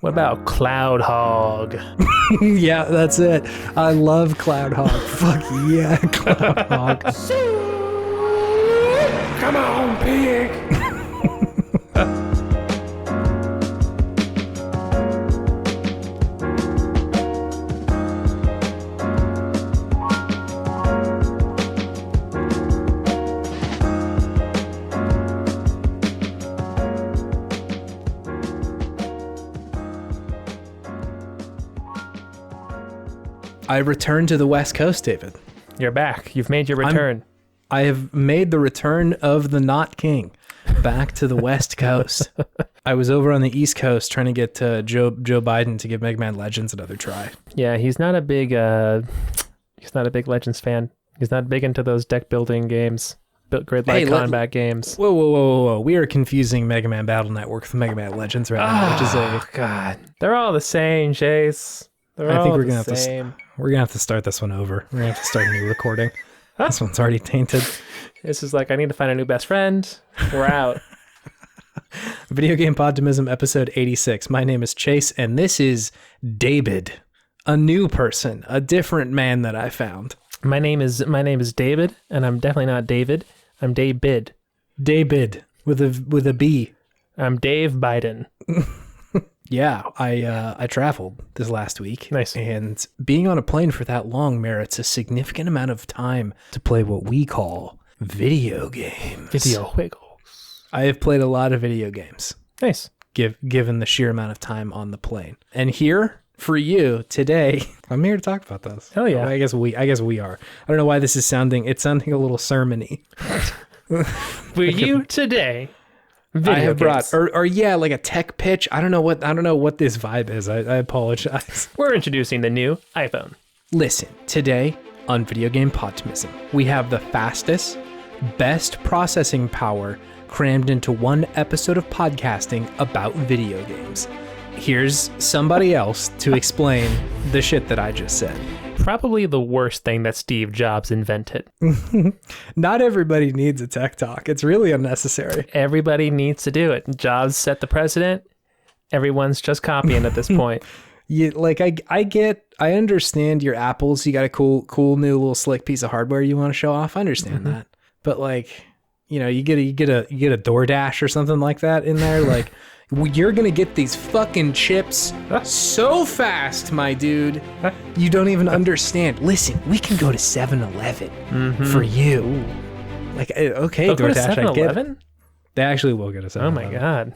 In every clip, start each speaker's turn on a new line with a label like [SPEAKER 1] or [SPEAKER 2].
[SPEAKER 1] What about Cloudhog?
[SPEAKER 2] Yeah, that's it. I love Cloudhog. Fuck yeah, Cloudhog.
[SPEAKER 1] Come on, pig!
[SPEAKER 2] I returned to the West Coast, David.
[SPEAKER 1] You're back. You've made your return.
[SPEAKER 2] I have made the return of the Not King back to the West Coast. I was over on the East Coast trying to get Joe Biden to give Mega Man Legends another try.
[SPEAKER 1] Yeah, he's not a big Legends fan. He's not big into those deck building games, grid-like combat games.
[SPEAKER 2] Whoa. We are confusing Mega Man Battle Network with Mega Man Legends right now, which is
[SPEAKER 1] God. They're all the same, Chase.
[SPEAKER 2] I think we're gonna have to start this one over. We're gonna have to start a new recording. This one's already tainted.
[SPEAKER 1] This is like, I need to find a new best friend. We're out.
[SPEAKER 2] Video Game Podtimism, episode 86. My name is Chase, and this is David, a new person, a different man that I found.
[SPEAKER 1] My name is David, and I'm definitely not David. I'm David.
[SPEAKER 2] David with a B.
[SPEAKER 1] I'm Dave Biden.
[SPEAKER 2] Yeah, I traveled this last week.
[SPEAKER 1] Nice.
[SPEAKER 2] And being on a plane for that long merits a significant amount of time to play what we call video games.
[SPEAKER 1] Video wiggles.
[SPEAKER 2] I have played a lot of video games.
[SPEAKER 1] Nice.
[SPEAKER 2] Given the sheer amount of time on the plane. And here for you today, I'm here to talk about this.
[SPEAKER 1] Hell yeah.
[SPEAKER 2] I guess we are. I don't know why this is sounding a little sermon-y.
[SPEAKER 1] For you today. Video
[SPEAKER 2] I have
[SPEAKER 1] games.
[SPEAKER 2] brought like a tech pitch. I don't know what this vibe is. I apologize.
[SPEAKER 1] We're introducing the new iPhone.
[SPEAKER 2] Listen, today on Video Game Podtimism, we have the fastest, best processing power crammed into one episode of podcasting about video games. Here's somebody else to explain the shit that I just said.
[SPEAKER 1] Probably the worst thing that Steve Jobs invented.
[SPEAKER 2] Not everybody needs a tech talk. It's really unnecessary.
[SPEAKER 1] Everybody needs to do it. Jobs set the precedent. Everyone's just copying at this point.
[SPEAKER 2] I understand your Apples. You got a cool new little slick piece of hardware you want to show off. I understand that. But you get a DoorDash or something like that in there. Like, you're going to get these fucking chips so fast, my dude. You don't even understand. Listen, we can go to 7-Eleven for you. Ooh. Like, okay,
[SPEAKER 1] they'll
[SPEAKER 2] DoorDash,
[SPEAKER 1] go to
[SPEAKER 2] I get
[SPEAKER 1] 7-Eleven?
[SPEAKER 2] They actually will get a 7-Eleven.
[SPEAKER 1] Oh my God.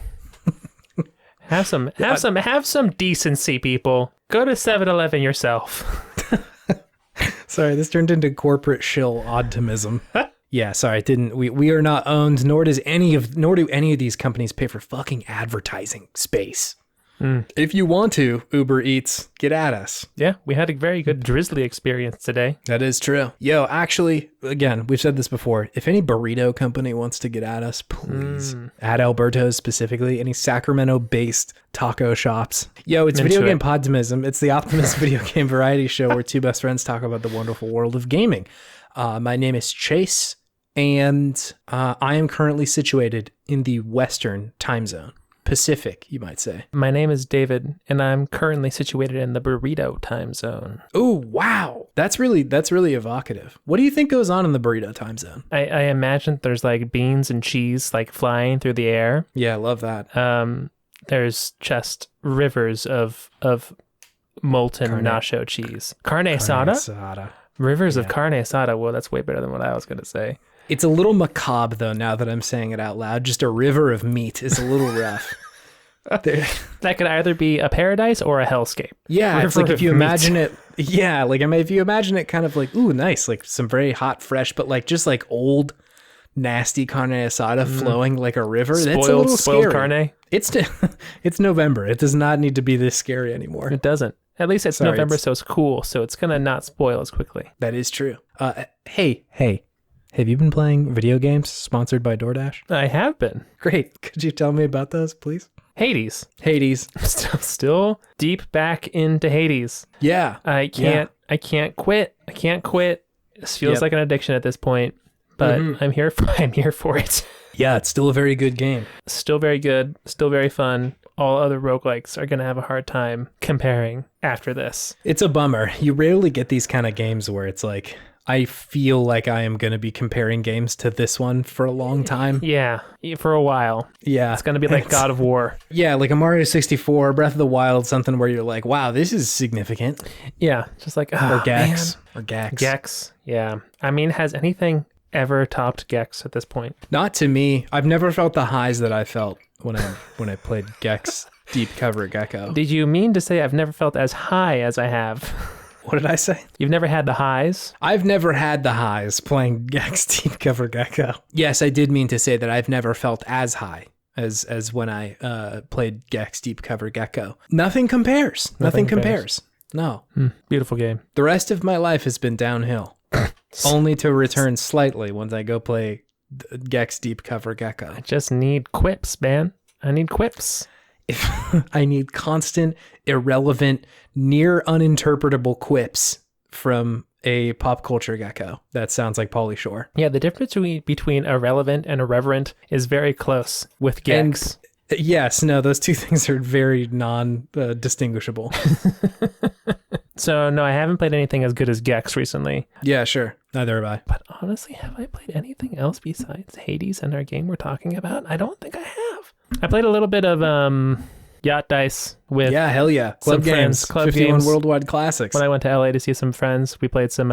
[SPEAKER 1] Have some decency, people. Go to 7-Eleven yourself.
[SPEAKER 2] Sorry, this turned into corporate shill optimism. Yeah, sorry, we are not owned, nor do any of these companies pay for fucking advertising space. If you want to, Uber Eats, get at us.
[SPEAKER 1] Yeah, we had a very good Drizzly experience today.
[SPEAKER 2] That is true. Yo, actually, again, we've said this before. If any burrito company wants to get at us, please. At Alberto's specifically, any Sacramento-based taco shops. Yo, it's Video Game Podtimism. It's the Optimist video game variety show where two best friends talk about the wonderful world of gaming. My name is Chase, and I am currently situated in the Western time zone. Pacific, you might say.
[SPEAKER 1] My name is David, and I'm currently situated in the burrito time zone.
[SPEAKER 2] Oh, wow. That's really evocative. What do you think goes on in the burrito time zone?
[SPEAKER 1] I imagine there's like beans and cheese like flying through the air.
[SPEAKER 2] Yeah, I love that.
[SPEAKER 1] There's just rivers of molten nacho cheese. Carne asada? Rivers of carne asada. Well, that's way better than what I was going to say.
[SPEAKER 2] It's a little macabre, though, now that I'm saying it out loud. Just a river of meat is a little rough.
[SPEAKER 1] That could either be a paradise or a hellscape.
[SPEAKER 2] Yeah, it's like if you imagine it... Yeah, like, I mean, if you imagine it kind of like, ooh, nice, like some very hot, fresh, but like just like old, nasty carne asada flowing like a river. That's a little
[SPEAKER 1] spoiled
[SPEAKER 2] scary.
[SPEAKER 1] Carne.
[SPEAKER 2] It's November. It does not need to be this scary anymore.
[SPEAKER 1] It doesn't. At least it's November, so it's cool. So it's going to not spoil as quickly.
[SPEAKER 2] That is true. Hey. Have you been playing video games sponsored by DoorDash?
[SPEAKER 1] I have been.
[SPEAKER 2] Great. Could you tell me about those, please?
[SPEAKER 1] Hades. Still deep back into Hades.
[SPEAKER 2] Yeah.
[SPEAKER 1] I can't quit. This feels like an addiction at this point, but I'm here for it.
[SPEAKER 2] Yeah, it's still a very good game.
[SPEAKER 1] Still very good. Still very fun. all other roguelikes are going to have a hard time comparing after this.
[SPEAKER 2] It's a bummer. You rarely get these kind of games where it's like, I feel like I am going to be comparing games to this one for a long time.
[SPEAKER 1] Yeah, for a while.
[SPEAKER 2] Yeah.
[SPEAKER 1] It's going to be like God of War.
[SPEAKER 2] Yeah, like a Mario 64, Breath of the Wild, something where you're like, wow, this is significant.
[SPEAKER 1] Yeah, just like,
[SPEAKER 2] or Gex.
[SPEAKER 1] Man.
[SPEAKER 2] Or Gex.
[SPEAKER 1] Gex, yeah. I mean, has anything ever topped Gex at this point?
[SPEAKER 2] Not to me. I've never felt the highs that I felt when I played Gex Deep Cover Gecko.
[SPEAKER 1] Did you mean to say I've never felt as high as I have?
[SPEAKER 2] What did I say?
[SPEAKER 1] You've never had the highs?
[SPEAKER 2] I've never had the highs playing Gex Deep Cover Gecko. Yes, I did mean to say that I've never felt as high as when I played Gex Deep Cover Gecko. Nothing compares. Nothing compares. No.
[SPEAKER 1] Beautiful game.
[SPEAKER 2] The rest of my life has been downhill. Only to return slightly once I go play Gex Deep Cover Gecko.
[SPEAKER 1] I just need quips, man. I need quips.
[SPEAKER 2] If I need constant, irrelevant, near uninterpretable quips from a pop culture gecko. That sounds like Pauly Shore.
[SPEAKER 1] Yeah, the difference between irrelevant and irreverent is very close with Gex.
[SPEAKER 2] And yes, no, those two things are very non-distinguishable.
[SPEAKER 1] So, no, I haven't played anything as good as Gex recently.
[SPEAKER 2] Yeah, sure. Neither have I.
[SPEAKER 1] But honestly, have I played anything else besides Hades and our game we're talking about? I don't think I have. I played a little bit of Yacht Dice with
[SPEAKER 2] hell yeah, club games,
[SPEAKER 1] Club
[SPEAKER 2] 51
[SPEAKER 1] games.
[SPEAKER 2] Worldwide Classics.
[SPEAKER 1] When I went to LA to see some friends, we played some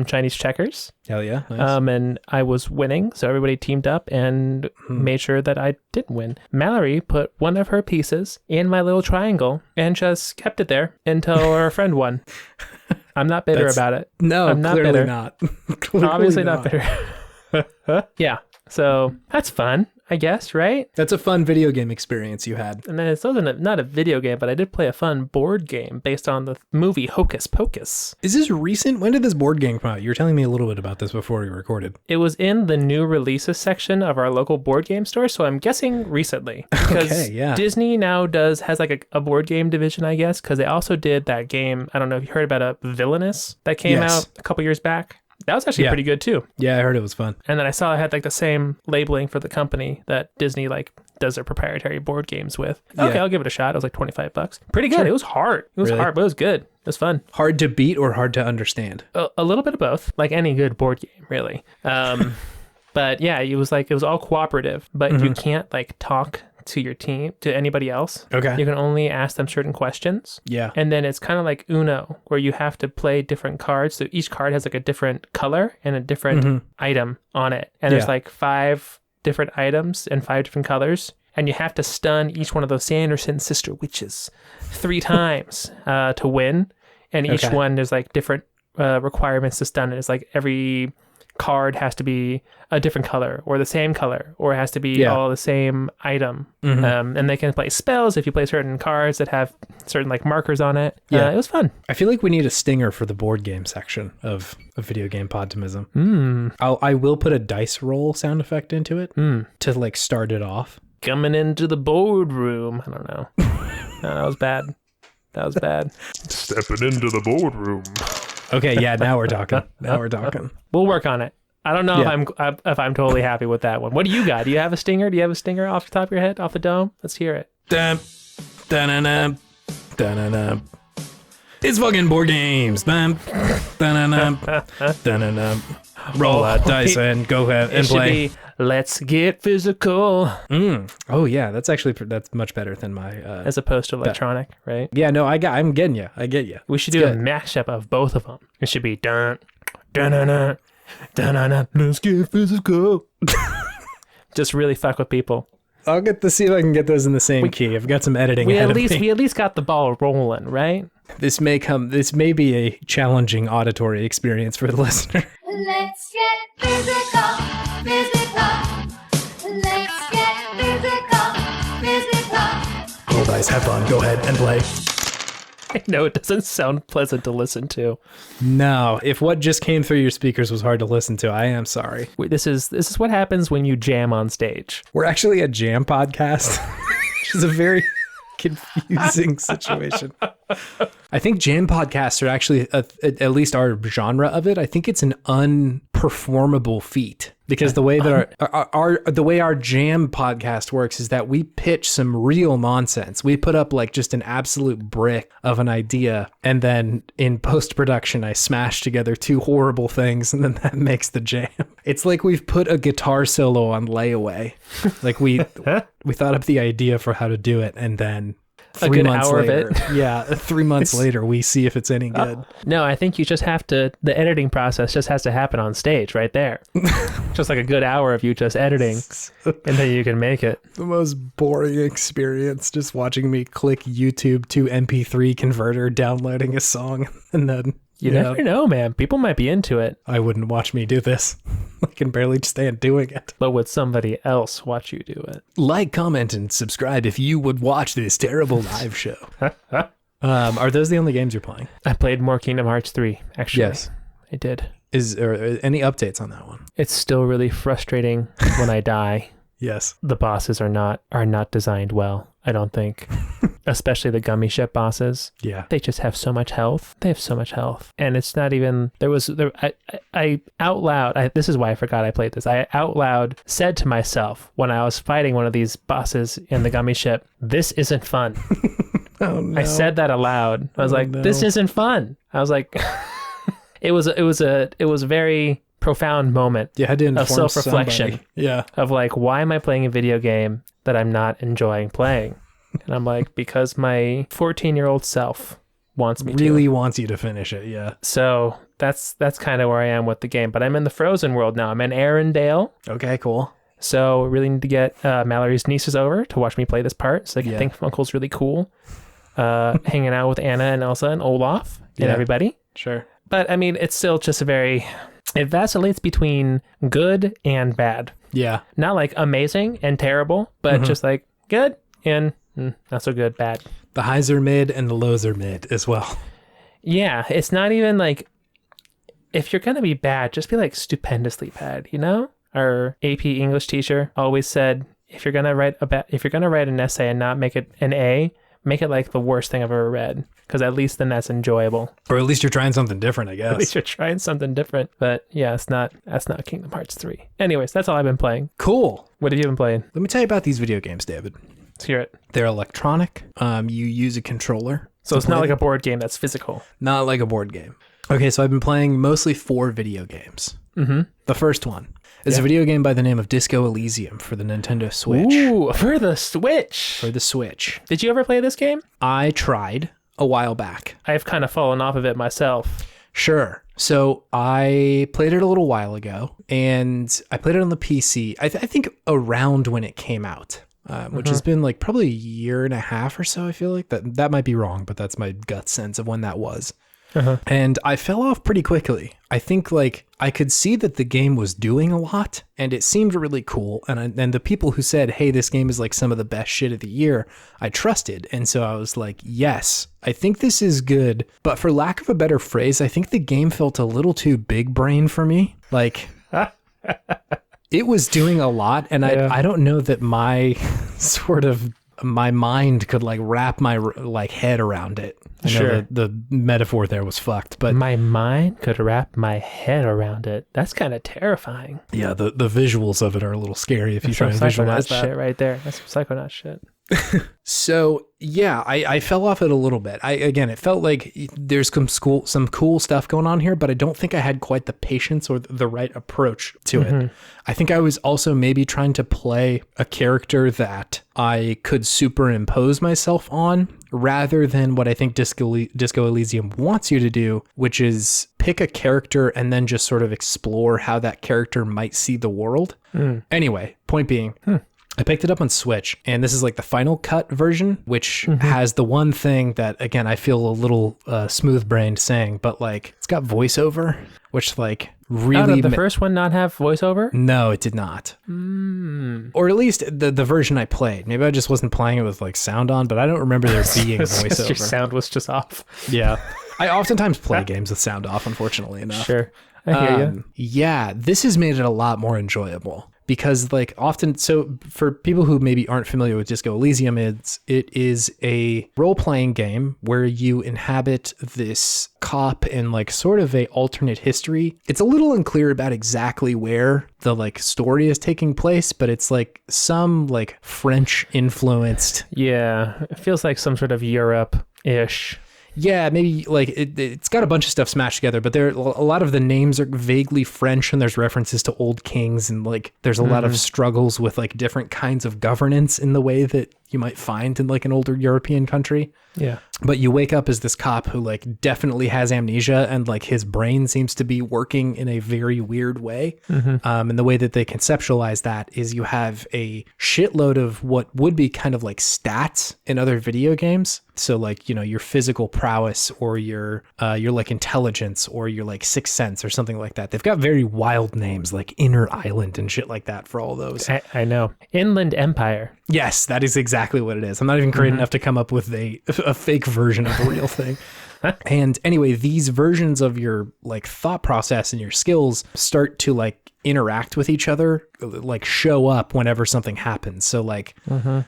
[SPEAKER 1] Chinese checkers.
[SPEAKER 2] Hell yeah, nice.
[SPEAKER 1] And I was winning, so everybody teamed up and made sure that I didn't win. Mallory put one of her pieces in my little triangle and just kept it there until her friend won. I'm not bitter about it.
[SPEAKER 2] No,
[SPEAKER 1] I'm not
[SPEAKER 2] clearly
[SPEAKER 1] bitter.
[SPEAKER 2] not.
[SPEAKER 1] Obviously not bitter. Yeah, so that's fun, I guess, right?
[SPEAKER 2] That's a fun video game experience you had.
[SPEAKER 1] And then it's also not a video game, but I did play a fun board game based on the movie Hocus Pocus.
[SPEAKER 2] Is this recent? When did this board game come out? You were telling me a little bit about this before we recorded.
[SPEAKER 1] It was in the new releases section of our local board game store, so I'm guessing recently. Because Disney now has like a board game division, I guess, because they also did that game, I don't know if you heard about it, Villainous, that came out a couple years back. That was actually pretty good too.
[SPEAKER 2] Yeah, I heard it was fun.
[SPEAKER 1] And then I saw it had like the same labeling for the company that Disney like does their proprietary board games with. Okay, I'll give it a shot. It was like $25. Pretty good. Sure. It was hard. It was hard, but it was good. It was fun.
[SPEAKER 2] Hard to beat or hard to understand?
[SPEAKER 1] A little bit of both, like any good board game, really. But yeah, it was all cooperative, but you can't like talk to your team, to anybody else.
[SPEAKER 2] Okay.
[SPEAKER 1] You can only ask them certain questions.
[SPEAKER 2] Yeah.
[SPEAKER 1] And then it's kind of like Uno, where you have to play different cards. So each card has like a different color and a different item on it. And there's like 5 different items and 5 different colors. And you have to stun each one of those Sanderson sister witches 3 times to win. And each one, there's like different requirements to stun it. It's like every card has to be a different color or the same color, or it has to be all the same item. And they can play spells if you play certain cards that have certain like markers on it. It was fun.
[SPEAKER 2] I feel like we need a stinger for the board game section of Video Game Podtimism. I will put a dice roll sound effect into it to like start it off.
[SPEAKER 1] Coming into the boardroom. I don't know. No, that was bad. That was bad.
[SPEAKER 3] Stepping into the boardroom.
[SPEAKER 2] Okay, yeah, now we're talking. Now we're talking.
[SPEAKER 1] We'll work on it. I don't know if I'm totally happy with that one. What do you got? Do you have a stinger? Do you have a stinger off the top of your head, off the dome? Let's hear it.
[SPEAKER 2] Dun, dun, dun, dun. It's fucking board games. Dun, dun, dun, dun, dun, dun. Roll out dice and go ahead and play.
[SPEAKER 1] Let's get physical.
[SPEAKER 2] Oh yeah, that's much better than my
[SPEAKER 1] as opposed to electronic, right?
[SPEAKER 2] Yeah, no, I'm getting you. I get you.
[SPEAKER 1] We should do a mashup of both of them. It should be dun dun dun dun dun dun dun. Let's get physical. Just really fuck with people.
[SPEAKER 2] I'll see if I can get those in the same key. I've got some editing.
[SPEAKER 1] We at least got the ball rolling, right?
[SPEAKER 2] This may be a challenging auditory experience for the listener.
[SPEAKER 4] Let's get physical, physical. Let's get physical, physical.
[SPEAKER 2] Roll dice, have fun, go ahead and play.
[SPEAKER 1] I know it doesn't sound pleasant to listen to.
[SPEAKER 2] No, if what just came through your speakers was hard to listen to, I am sorry.
[SPEAKER 1] This is what happens when you jam on stage.
[SPEAKER 2] We're actually a jam podcast, which is a very confusing situation. I think jam podcasts are actually, at least our genre of it, I think it's an unperformable feat. Because the way that the way our jam podcast works is that we pitch some real nonsense. We put up like just an absolute brick of an idea, and then in post-production I smash together two horrible things, and then that makes the jam. It's like we've put a guitar solo on layaway. Like we thought up the idea for how to do it, and then
[SPEAKER 1] a good hour later, of it.
[SPEAKER 2] Yeah, 3 months later, we see if it's any good.
[SPEAKER 1] No, I think you just have to, the editing process just has to happen on stage right there. Just like a good hour of you just editing, and then you can make it.
[SPEAKER 2] The most boring experience, just watching me click YouTube to MP3 converter, downloading a song, and then...
[SPEAKER 1] You never know, man. People might be into it.
[SPEAKER 2] I wouldn't watch me do this. I can barely stand doing it.
[SPEAKER 1] But would somebody else watch you do it?
[SPEAKER 2] Like, comment, and subscribe if you would watch this terrible live show. Are those the only games you're playing?
[SPEAKER 1] I played more Kingdom Hearts 3, actually.
[SPEAKER 2] Yes.
[SPEAKER 1] I did.
[SPEAKER 2] Is there any updates on that one?
[SPEAKER 1] It's still really frustrating when I die.
[SPEAKER 2] Yes.
[SPEAKER 1] The bosses are not designed well, I don't think. Especially the gummy ship bosses.
[SPEAKER 2] Yeah.
[SPEAKER 1] They just have so much health. They have so much health. And it's not even, I out loud, this is why I forgot I played this. I out loud said to myself when I was fighting one of these bosses in the gummy ship, this isn't fun.
[SPEAKER 2] Oh no.
[SPEAKER 1] I said that aloud. I was this isn't fun. I was like, it was a very profound moment of self-reflection.
[SPEAKER 2] Somebody. Yeah.
[SPEAKER 1] Of like, why am I playing a video game that I'm not enjoying playing? And I'm like, because my 14-year-old self wants me
[SPEAKER 2] really wants you to finish it. Yeah.
[SPEAKER 1] So that's kind of where I am with the game. But I'm in the Frozen world now. I'm in Arendelle.
[SPEAKER 2] Okay, cool.
[SPEAKER 1] So really need to get Mallory's nieces over to watch me play this part. So they can think Uncle's really cool. Hanging out with Anna and Elsa and Olaf and everybody.
[SPEAKER 2] Sure.
[SPEAKER 1] But I mean, it's still just it vacillates between good and bad.
[SPEAKER 2] Yeah.
[SPEAKER 1] Not like amazing and terrible, but just like good and not so good, bad.
[SPEAKER 2] The highs are mid and the lows are mid as well.
[SPEAKER 1] Yeah. It's not even like, if you're going to be bad, just be like stupendously bad, you know? Our AP English teacher always said, if you're going to write an essay and not make it an A, make it like the worst thing I've ever read, because at least then that's enjoyable.
[SPEAKER 2] Or at least you're trying something different, I guess.
[SPEAKER 1] At least you're trying something different. But yeah, that's not Kingdom Hearts 3. Anyways, that's all I've been playing.
[SPEAKER 2] Cool.
[SPEAKER 1] What have you been playing?
[SPEAKER 2] Let me tell you about these video games, David.
[SPEAKER 1] Let's hear it.
[SPEAKER 2] They're electronic. You use a controller.
[SPEAKER 1] So it's not like a board game that's physical.
[SPEAKER 2] Not like a board game. Okay, so I've been playing mostly 4 video games. Mm-hmm. The first one is a video game by the name of Disco Elysium for the Nintendo Switch.
[SPEAKER 1] Ooh, for the Switch.
[SPEAKER 2] For the Switch.
[SPEAKER 1] Did you ever play this game?
[SPEAKER 2] I tried a while back.
[SPEAKER 1] I've kind of fallen off of it myself.
[SPEAKER 2] Sure. So I played it a little while ago, and I played it on the PC, I think around when it came out. Which has been like probably a year and a half or so. I feel like that might be wrong, but that's my gut sense of when that was. And I fell off pretty quickly. I think like I could see that the game was doing a lot and it seemed really cool. And the people who said, hey, this game is like some of the best shit of the year, I trusted. And so I was like, yes, I think this is good. But for lack of a better phrase, I think the game felt a little too big brain for me. Like... It was doing a lot, and I don't know that my my mind could like wrap my like head around it. I know the metaphor there was fucked, but
[SPEAKER 1] my mind could wrap my head around it. That's kind of terrifying.
[SPEAKER 2] Yeah, the visuals of it are a little scary if you try and visualize that.
[SPEAKER 1] Shit right there. That's some Psychonaut shit.
[SPEAKER 2] So yeah, I fell off it a little bit. It felt like there's some cool stuff going on here, but I don't think I had quite the patience or the right approach to it. I think I was also maybe trying to play a character that I could superimpose myself on, rather than what I think Disco Elysium wants you to do, which is pick a character and then just sort of explore how that character might see the world. Anyway, point being, I picked it up on Switch, and this is like the Final Cut version, which has the one thing that, again, I feel a little smooth-brained saying, but like it's got voiceover, which like really...
[SPEAKER 1] Did the first one not have voiceover?
[SPEAKER 2] No, it did not. Or at least the version I played. Maybe I just wasn't playing it with like sound on, but I don't remember there being voiceover.
[SPEAKER 1] Your sound was just off.
[SPEAKER 2] Yeah. I oftentimes play games with sound off, unfortunately enough.
[SPEAKER 1] Sure. I hear you.
[SPEAKER 2] Yeah, this has made it a lot more enjoyable because like often, so for people who maybe aren't familiar with Disco Elysium, it is a role-playing game where you inhabit this cop in like sort of a alternate history. It's a little unclear about exactly where the like story is taking place, but it's like some like French influenced.
[SPEAKER 1] Yeah, it feels like some sort of Europe-ish.
[SPEAKER 2] Yeah, maybe like it's got a bunch of stuff smashed together, but a lot of the names are vaguely French, and there's references to old kings, and like there's a lot of struggles with like different kinds of governance in the way that you might find in like an older European country.
[SPEAKER 1] Yeah.
[SPEAKER 2] But you wake up as this cop who like definitely has amnesia, and like his brain seems to be working in a very weird way. And the way that they conceptualize that is you have a shitload of what would be kind of like stats in other video games. So like, you know, your physical prowess or your like intelligence or your like sixth sense or something like that. They've got very wild names like Inner Island and shit like that for all those.
[SPEAKER 1] I know. Inland Empire.
[SPEAKER 2] Yes, that is exactly what it is. I'm not even great enough to come up with a fake version of the real thing. And anyway, these versions of your like thought process and your skills start to like interact with each other, like show up whenever something happens. So like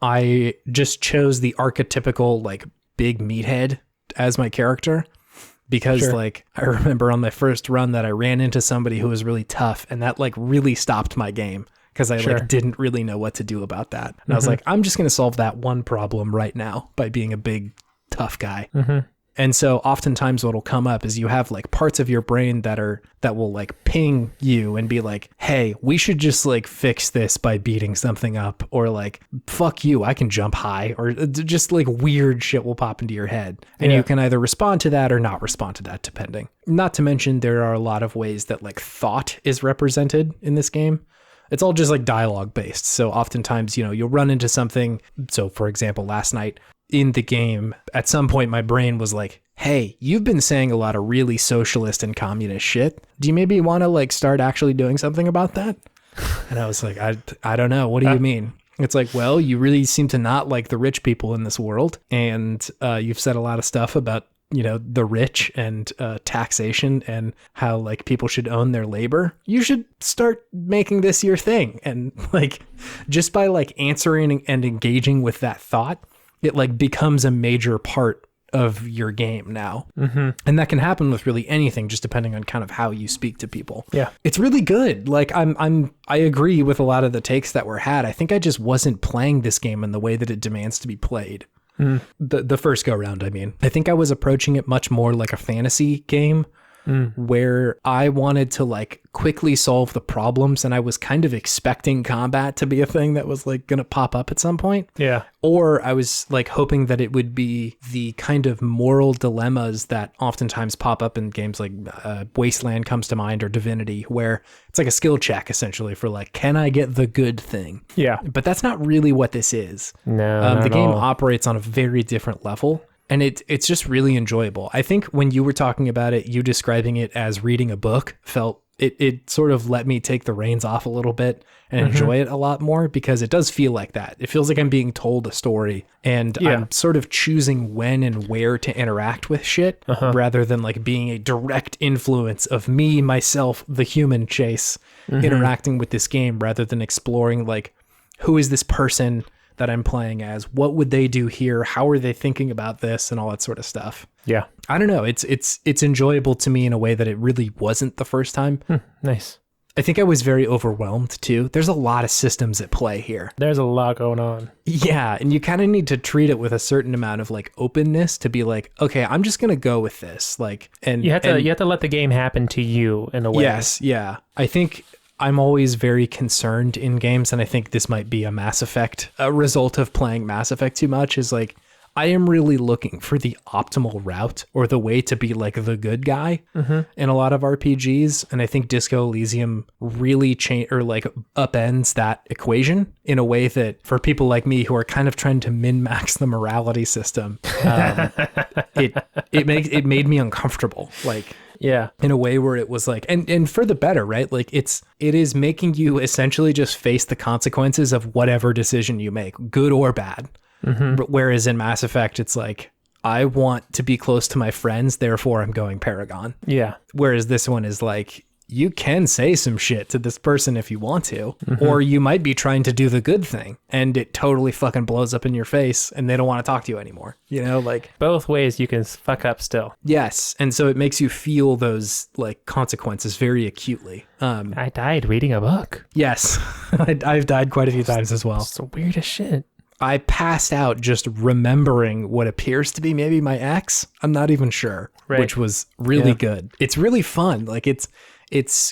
[SPEAKER 2] I just chose the archetypical like big meathead as my character because like I remember on my first run that I ran into somebody who was really tough, and that like really stopped my game. Because I like didn't really know what to do about that. And I was like, I'm just going to solve that one problem right now by being a big, tough guy. And so oftentimes what'll come up is you have like parts of your brain that will like ping you and be like, hey, we should just like fix this by beating something up, or like, fuck you, I can jump high, or just like weird shit will pop into your head. And you can either respond to that or not respond to that, depending. Not to mention there are a lot of ways that like thought is represented in this game. It's all just like dialogue based. So oftentimes, you know, you'll run into something. So for example, last night in the game, at some point, my brain was like, hey, you've been saying a lot of really socialist and communist shit. Do you maybe want to like start actually doing something about that? And I was like, I don't know. What do you mean? It's like, well, you really seem to not like the rich people in this world. And you've said a lot of stuff about, you know, the rich and taxation and how like people should own their labor. You should start making this your thing. And like, just by like answering and engaging with that thought, it like becomes a major part of your game now. And that can happen with really anything, just depending on kind of how you speak to people. Yeah. It's really good. Like I agree with a lot of the takes that were had. I think I just wasn't playing this game in the way that it demands to be played. The first go round, I mean. I think I was approaching it much more like a fantasy game where I wanted to like quickly solve the problems, and I was kind of expecting combat to be a thing that was like going to pop up at some point. Yeah. Or I was like hoping that it would be the kind of moral dilemmas that oftentimes pop up in games like Wasteland comes to mind, or Divinity, where it's like a skill check essentially for like, can I get the good thing? Yeah. But that's not really what this is. No, the game operates on a very different level. And it's just really enjoyable. I think when you were talking about it, you describing it as reading a book felt, it sort of let me take the reins off a little bit and enjoy it a lot more, because it does feel like that. It feels like I'm being told a story, and I'm sort of choosing when and where to interact with shit rather than like being a direct influence of me, myself, the human Chase, interacting with this game, rather than exploring like, who is this person that I'm playing as? What would they do here? How are they thinking about this, and all that sort of stuff? Yeah. I don't know. It's enjoyable to me in a way that it really wasn't the first time. Nice. I think I was very overwhelmed too. There's a lot of systems at play here.
[SPEAKER 1] There's a lot going on.
[SPEAKER 2] Yeah, and you kind of need to treat it with a certain amount of like openness to be like, okay, I'm just gonna go with this. Like, and
[SPEAKER 1] you have to let the game happen to you in a way.
[SPEAKER 2] Yes, yeah. I think I'm always very concerned in games, and I think this might be a result of playing Mass Effect too much, is like, I am really looking for the optimal route, or the way to be like the good guy in a lot of RPGs. And I think Disco Elysium really upends that equation in a way that, for people like me who are kind of trying to min-max the morality system, it made me uncomfortable. Like, yeah, in a way where it was like, and for the better, right? Like it is making you essentially just face the consequences of whatever decision you make, good or bad. Whereas in Mass Effect, it's like, I want to be close to my friends, therefore I'm going Paragon. Yeah. Whereas this one is like, you can say some shit to this person if you want to, or you might be trying to do the good thing and it totally fucking blows up in your face and they don't want to talk to you anymore. You know, like
[SPEAKER 1] Both ways you can fuck up still.
[SPEAKER 2] yes. And so it makes you feel those like consequences very acutely.
[SPEAKER 1] I died reading a book.
[SPEAKER 2] Yes, I've died quite a few times as well.
[SPEAKER 1] It's the weirdest shit.
[SPEAKER 2] I passed out just remembering what appears to be maybe my ex. I'm not even sure,
[SPEAKER 1] Right.
[SPEAKER 2] which was really
[SPEAKER 1] Yeah.
[SPEAKER 2] good. It's really fun. Like it's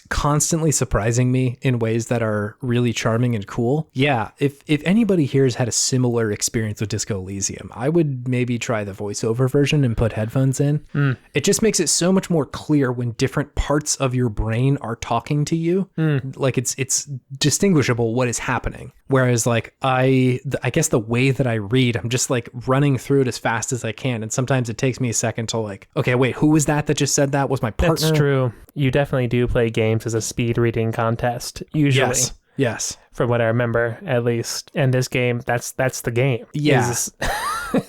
[SPEAKER 2] constantly surprising me in ways that are really charming and cool. Yeah, if anybody here has had a similar experience with Disco Elysium, I would maybe try the voiceover version and put headphones in. It just makes it so much more clear when different parts of your brain are talking to you. Like it's distinguishable what is happening. Whereas like I guess the way that I read, I'm just like running through it as fast as I can. And sometimes it takes me a second to like, okay, wait, who was that just said that? Was my partner?
[SPEAKER 1] That's true. You definitely do play games as a speed reading contest, usually.
[SPEAKER 2] Yes.
[SPEAKER 1] From what I remember, at least. And this game, that's the game.
[SPEAKER 2] Yeah.
[SPEAKER 1] Is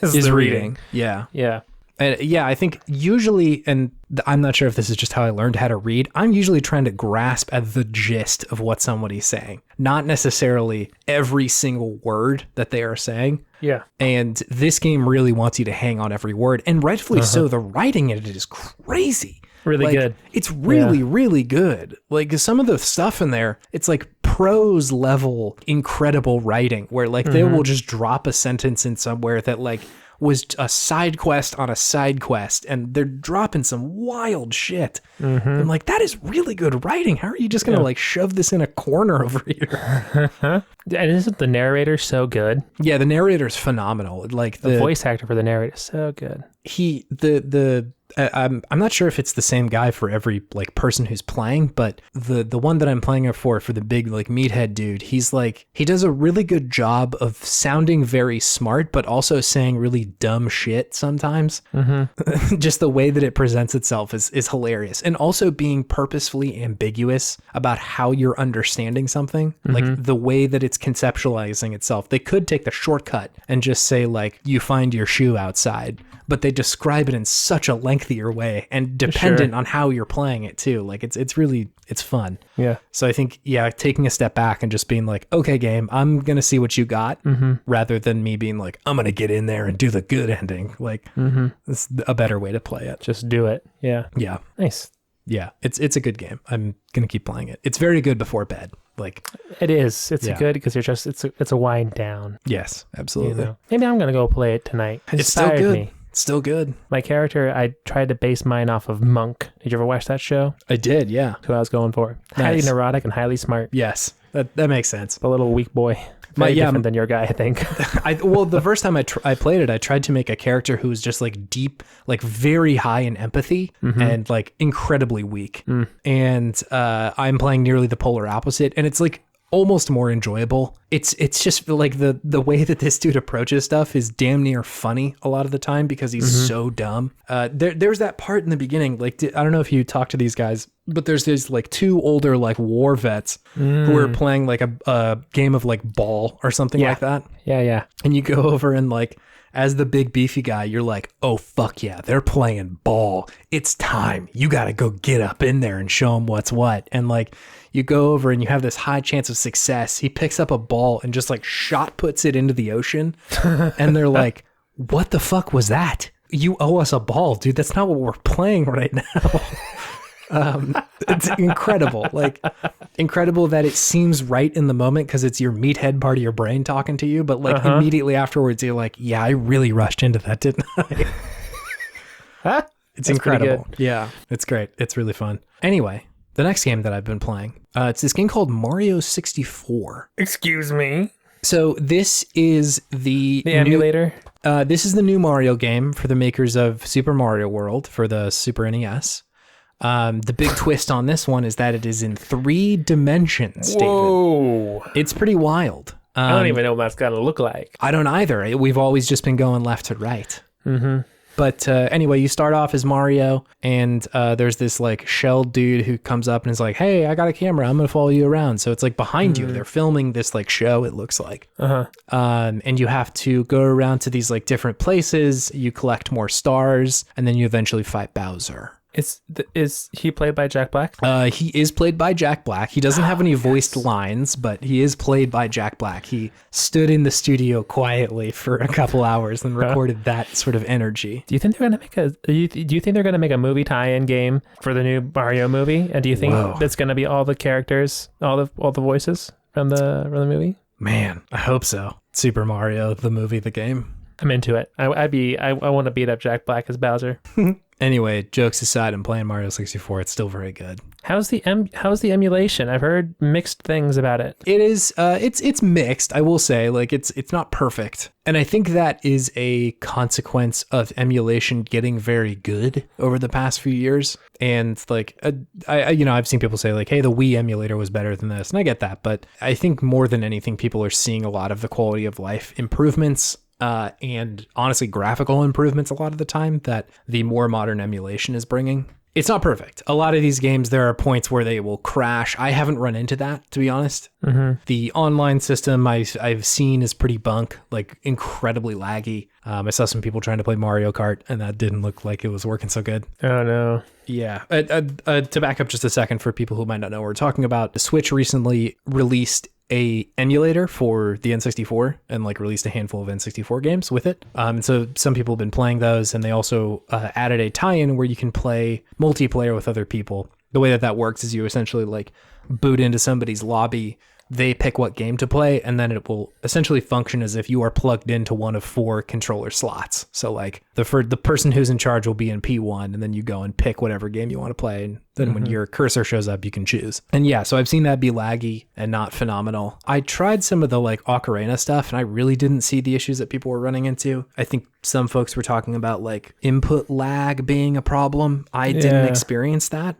[SPEAKER 2] Is
[SPEAKER 1] the
[SPEAKER 2] reading. Yeah.
[SPEAKER 1] Yeah.
[SPEAKER 2] And yeah, I think usually, and I'm not sure if this is just how I learned how to read, I'm usually trying to grasp at the gist of what somebody's saying, not necessarily every single word that they are saying.
[SPEAKER 1] Yeah.
[SPEAKER 2] And this game really wants you to hang on every word, and rightfully so. The writing in it is crazy.
[SPEAKER 1] Really
[SPEAKER 2] Like,
[SPEAKER 1] good.
[SPEAKER 2] It's really, really good. Like some of the stuff in there, it's like prose level, incredible writing where like they will just drop a sentence in somewhere that like was a side quest on a side quest, and they're dropping some wild shit. I'm like, that is really good writing. How are you just gonna like shove this in a corner over here?
[SPEAKER 1] And isn't the narrator so good?
[SPEAKER 2] Yeah, the narrator's phenomenal. Like
[SPEAKER 1] The voice actor for the narrator is so good.
[SPEAKER 2] I'm not sure if it's the same guy for every like person who's playing, but the one that I'm playing it for the big like meathead dude, he's like, he does a really good job of sounding very smart, but also saying really dumb shit sometimes. Just the way that it presents itself is hilarious. And also being purposefully ambiguous about how you're understanding something, like the way that it's conceptualizing itself. They could take the shortcut and just say like, you find your shoe outside, but they describe it in such a lengthier way and dependent on how you're playing it too. Like it's fun.
[SPEAKER 1] Yeah.
[SPEAKER 2] So I think, yeah, taking a step back and just being like, okay, game, I'm going to see what you got, rather than me being like, I'm going to get in there and do the good ending. Like it's a better way to play it.
[SPEAKER 1] Just do it. Yeah.
[SPEAKER 2] Yeah.
[SPEAKER 1] Nice.
[SPEAKER 2] Yeah. It's a good game. I'm going to keep playing it. It's very good before bed. Like
[SPEAKER 1] It is. It's
[SPEAKER 2] Yeah.
[SPEAKER 1] good because it's a wind down.
[SPEAKER 2] yes,
[SPEAKER 1] You
[SPEAKER 2] absolutely.
[SPEAKER 1] know? Maybe I'm gonna go play it tonight.
[SPEAKER 2] It's still
[SPEAKER 1] Inspired
[SPEAKER 2] good.
[SPEAKER 1] me.
[SPEAKER 2] It's still good.
[SPEAKER 1] My character, I tried to base mine off of Monk. Did you ever watch that show?
[SPEAKER 2] I did. Yeah.
[SPEAKER 1] That's who I was going for. Highly
[SPEAKER 2] Nice.
[SPEAKER 1] neurotic and highly smart.
[SPEAKER 2] Yes. That makes sense.
[SPEAKER 1] The little weak boy. Very
[SPEAKER 2] yeah,
[SPEAKER 1] different than your guy, I think.
[SPEAKER 2] The first time I played it, I tried to make a character who was just like deep, like very high in empathy and like incredibly weak. And I'm playing nearly the polar opposite, and it's like almost more enjoyable. It's just like the way that this dude approaches stuff is damn near funny a lot of the time because he's so dumb. There's that part in the beginning, like I don't know if you talk to these guys, but there's these like two older like war vets who are playing like a game of like ball or something like that.
[SPEAKER 1] Yeah.
[SPEAKER 2] And you go over and like, as the big beefy guy, you're like, oh, fuck yeah, they're playing ball. It's time. You got to go get up in there and show them what's what. And like, you go over and you have this high chance of success. He picks up a ball and just like shot puts it into the ocean. And they're like, what the fuck was that? You owe us a ball, dude. That's not what we're playing right now. It's incredible. Like incredible that it seems right in the moment because it's your meathead part of your brain talking to you, but like immediately afterwards you're like, yeah, I really rushed into that, didn't I? It's incredible. Yeah, it's great. It's really fun. Anyway, the next game that I've been playing, it's this game called Mario 64.
[SPEAKER 1] Excuse me.
[SPEAKER 2] So this is the
[SPEAKER 1] emulator.
[SPEAKER 2] This is the new Mario game for the makers of Super Mario World for the Super NES. The big twist on this one is that it is in 3 dimensions, David.
[SPEAKER 1] Whoa.
[SPEAKER 2] It's pretty wild.
[SPEAKER 1] I don't even know what that's got to look like.
[SPEAKER 2] I don't either. We've always just been going left to right. But anyway, you start off as Mario, and there's this like shell dude who comes up and is like, hey, I got a camera. I'm going to follow you around. So it's like behind you. They're filming this like show, it looks like. And you have to go around to these like different places. You collect more stars, and then you eventually fight Bowser.
[SPEAKER 1] Is he played by Jack Black?
[SPEAKER 2] He is played by Jack Black. He doesn't have any voiced lines, but he is played by Jack Black. He stood in the studio quietly for a couple hours and recorded that sort of energy.
[SPEAKER 1] Do you think they're gonna make do you think they're gonna make a movie tie-in game for the new Mario movie? And do you think that's gonna be all the characters, all the voices from the movie?
[SPEAKER 2] Man, I hope so. Super Mario, the movie, the game.
[SPEAKER 1] I'm into it. I want to beat up Jack Black as Bowser.
[SPEAKER 2] Anyway, jokes aside, I'm playing Mario 64. It's still very good.
[SPEAKER 1] How's the emulation? I've heard mixed things about it.
[SPEAKER 2] It is it's mixed, I will say. Like it's not perfect. And I think that is a consequence of emulation getting very good over the past few years. And like I've seen people say like, hey, the Wii emulator was better than this. And I get that, but I think more than anything, people are seeing a lot of the quality of life improvements and honestly graphical improvements a lot of the time that the more modern emulation is bringing. It's not perfect. A lot of these games, there are points where they will crash. I haven't run into that, to be honest. Mm-hmm. The online system I've seen is pretty bunk, like incredibly laggy. I saw some people trying to play Mario Kart, and that didn't look like it was working so good.
[SPEAKER 1] Oh, no.
[SPEAKER 2] Yeah. To back up just a second for people who might not know what we're talking about, the Switch recently released a emulator for the N64 and like released a handful of N64 games with it. And so some people have been playing those, and they also added a tie-in where you can play multiplayer with other people. The way that works is you essentially like boot into somebody's lobby, they pick what game to play, and then it will essentially function as if you are plugged into one of 4 controller slots. So like the person who's in charge will be in P1, and then you go and pick whatever game you want to play. And then when your cursor shows up, you can choose. And yeah, so I've seen that be laggy and not phenomenal. I tried some of the like Ocarina stuff, and I really didn't see the issues that people were running into. I think some folks were talking about like input lag being a problem. I didn't experience that.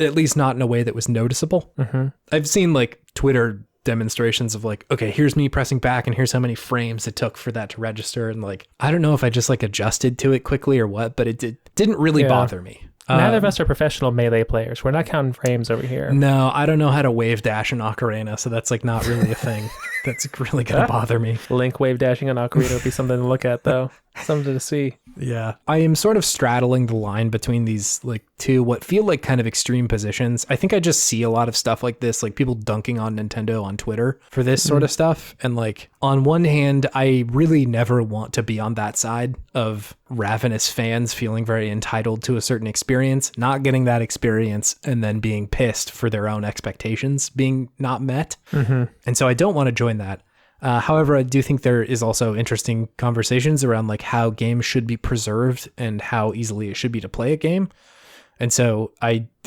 [SPEAKER 2] At least not in a way that was noticeable. Mm-hmm. I've seen like Twitter demonstrations of like, okay, here's me pressing back and here's how many frames it took for that to register. And like, I don't know if I just like adjusted to it quickly or what, but it didn't really bother me.
[SPEAKER 1] Neither of us are professional Melee players. We're not counting frames over here.
[SPEAKER 2] No, I don't know how to wave dash in Ocarina, so that's like not really a thing. That's really going to bother me.
[SPEAKER 1] Link wave dashing on Ocarina would be something to look at, though. Something to see.
[SPEAKER 2] Yeah. I am sort of straddling the line between these like two what feel like kind of extreme positions. I think I just see a lot of stuff like this, like people dunking on Nintendo on Twitter for this sort of stuff. And like on one hand, I really never want to be on that side of ravenous fans feeling very entitled to a certain experience, not getting that experience, and then being pissed for their own expectations being not met. Mm-hmm. And so I don't want to join that. However, I do think there is also interesting conversations around like how games should be preserved and how easily it should be to play a game. And so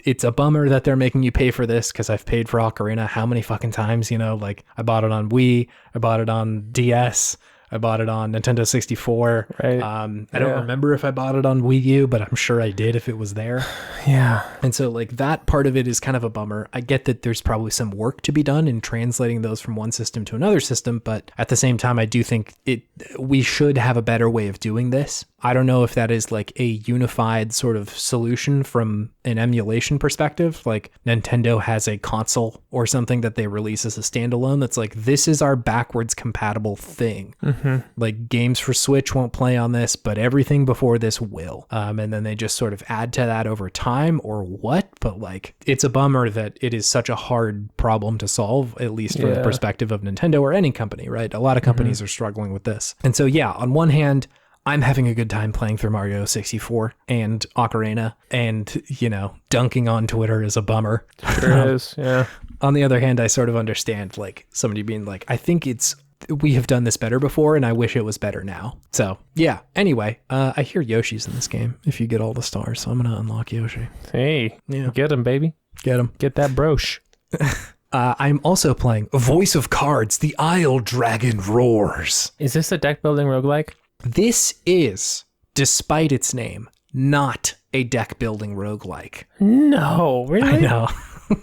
[SPEAKER 2] it's a bummer that they're making you pay for this, because I've paid for Ocarina how many fucking times, you know, like I bought it on Wii, I bought it on DS, I bought it on Nintendo 64.
[SPEAKER 1] Right.
[SPEAKER 2] I don't remember if I bought it on Wii U, but I'm sure I did if it was there.
[SPEAKER 1] Yeah.
[SPEAKER 2] And so like that part of it is kind of a bummer. I get that there's probably some work to be done in translating those from one system to another system, but at the same time, I do think we should have a better way of doing this. I don't know if that is like a unified sort of solution from an emulation perspective. Like Nintendo has a console or something that they release as a standalone that's like, this is our backwards compatible thing. Mm-hmm. Like games for Switch won't play on this, but everything before this will. And then they just sort of add to that over time or what? But like, it's a bummer that it is such a hard problem to solve, at least from the perspective of Nintendo or any company, right? A lot of companies are struggling with this. And so, yeah, on one hand, I'm having a good time playing through Mario 64 and Ocarina, and, you know, dunking on Twitter is a bummer.
[SPEAKER 1] Sure is, yeah.
[SPEAKER 2] On the other hand, I sort of understand, like, somebody being like, I think we have done this better before, and I wish it was better now. So, yeah. Anyway, I hear Yoshi's in this game if you get all the stars, so I'm going to unlock Yoshi.
[SPEAKER 1] Hey, get him, baby.
[SPEAKER 2] Get him.
[SPEAKER 1] Get that brooch.
[SPEAKER 2] I'm also playing Voice of Cards, The Isle Dragon Roars.
[SPEAKER 1] Is this a deck building roguelike?
[SPEAKER 2] This is, despite its name, not a deck building roguelike.
[SPEAKER 1] No, really?
[SPEAKER 2] I know.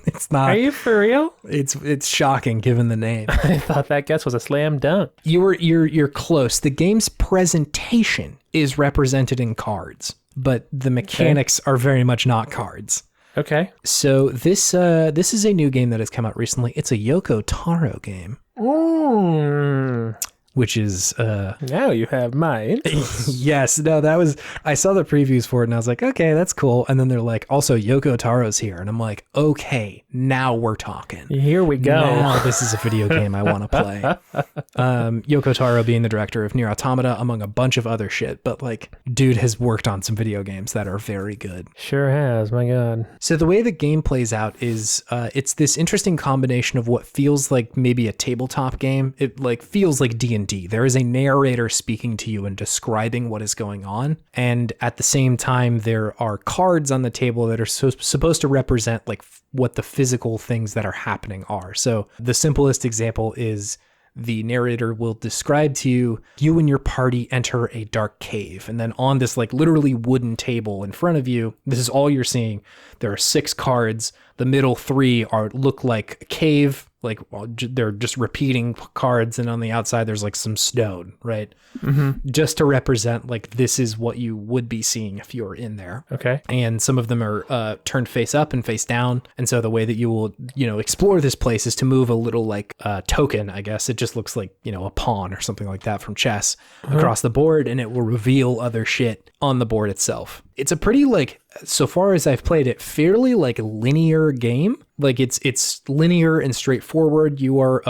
[SPEAKER 2] It's not.
[SPEAKER 1] Are you for real?
[SPEAKER 2] It's shocking given the name.
[SPEAKER 1] I thought that guess was a slam dunk.
[SPEAKER 2] You're close. The game's presentation is represented in cards, but the mechanics are very much not cards.
[SPEAKER 1] Okay.
[SPEAKER 2] So this is a new game that has come out recently. It's a Yoko Taro game. which is
[SPEAKER 1] Now you have my interest.
[SPEAKER 2] yes, no, that was, I saw the previews for it and I was like, okay, that's cool. And then they're like, also Yoko Taro's here. And I'm like, okay, now we're talking.
[SPEAKER 1] Here we go.
[SPEAKER 2] Now this is a video game I want to play. Yoko Taro being the director of Nier Automata, among a bunch of other shit. But like, dude has worked on some video games that are very good.
[SPEAKER 1] Sure has, my God.
[SPEAKER 2] So the way the game plays out is it's this interesting combination of what feels like maybe a tabletop game. It like feels like D&D. There is a narrator speaking to you and describing what is going on. And at the same time, there are cards on the table that are supposed to represent like what the physical things that are happening are. So the simplest example is the narrator will describe to you, you and your party enter a dark cave. And then on this like literally wooden table in front of you, this is all you're seeing. There are 6 cards. The middle 3 look like a cave. Like they're just repeating cards, and on the outside there's like some stone, right? Mm-hmm. Just to represent like this is what you would be seeing if you were in there.
[SPEAKER 1] Okay.
[SPEAKER 2] And some of them are turned face up and face down, and so the way that you will explore this place is to move a little like token, I guess. It just looks like a pawn or something like that from chess across the board, and it will reveal other shit on the board itself. It's a pretty like, so far as I've played it, fairly like linear game. Like it's linear and straightforward. You are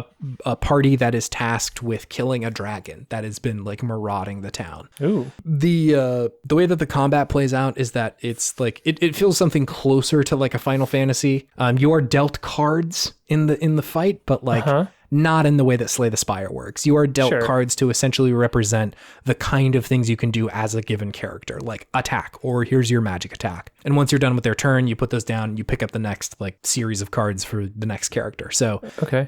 [SPEAKER 2] a party that is tasked with killing a dragon that has been like marauding the town.
[SPEAKER 1] Ooh.
[SPEAKER 2] The way that the combat plays out is that it's like it feels something closer to like a Final Fantasy. You are dealt cards in the fight, but like not in the way that Slay the Spire works. You are dealt cards to essentially represent the kind of things you can do as a given character, like attack, or here's your magic attack. And once you're done with their turn, you put those down, you pick up the next like series of cards for the next character. So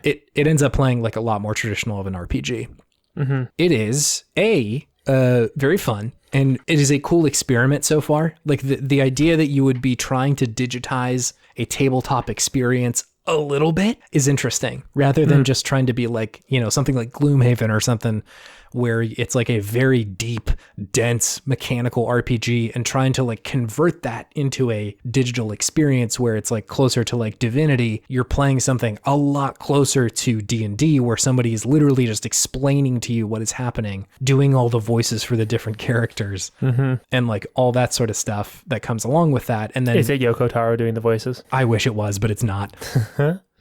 [SPEAKER 2] it ends up playing like a lot more traditional of an RPG. Mm-hmm. It is very fun. And it is a cool experiment so far. Like the idea that you would be trying to digitize a tabletop experience a little bit is interesting, rather than just trying to be like, something like Gloomhaven or something where it's like a very deep, dense mechanical RPG, and trying to like convert that into a digital experience where it's like closer to like Divinity. You're playing something a lot closer to D&D, where somebody is literally just explaining to you what is happening, doing all the voices for the different characters, and like all that sort of stuff that comes along with that. And then
[SPEAKER 1] is it Yoko Taro doing the voices?
[SPEAKER 2] I wish it was, but it's not.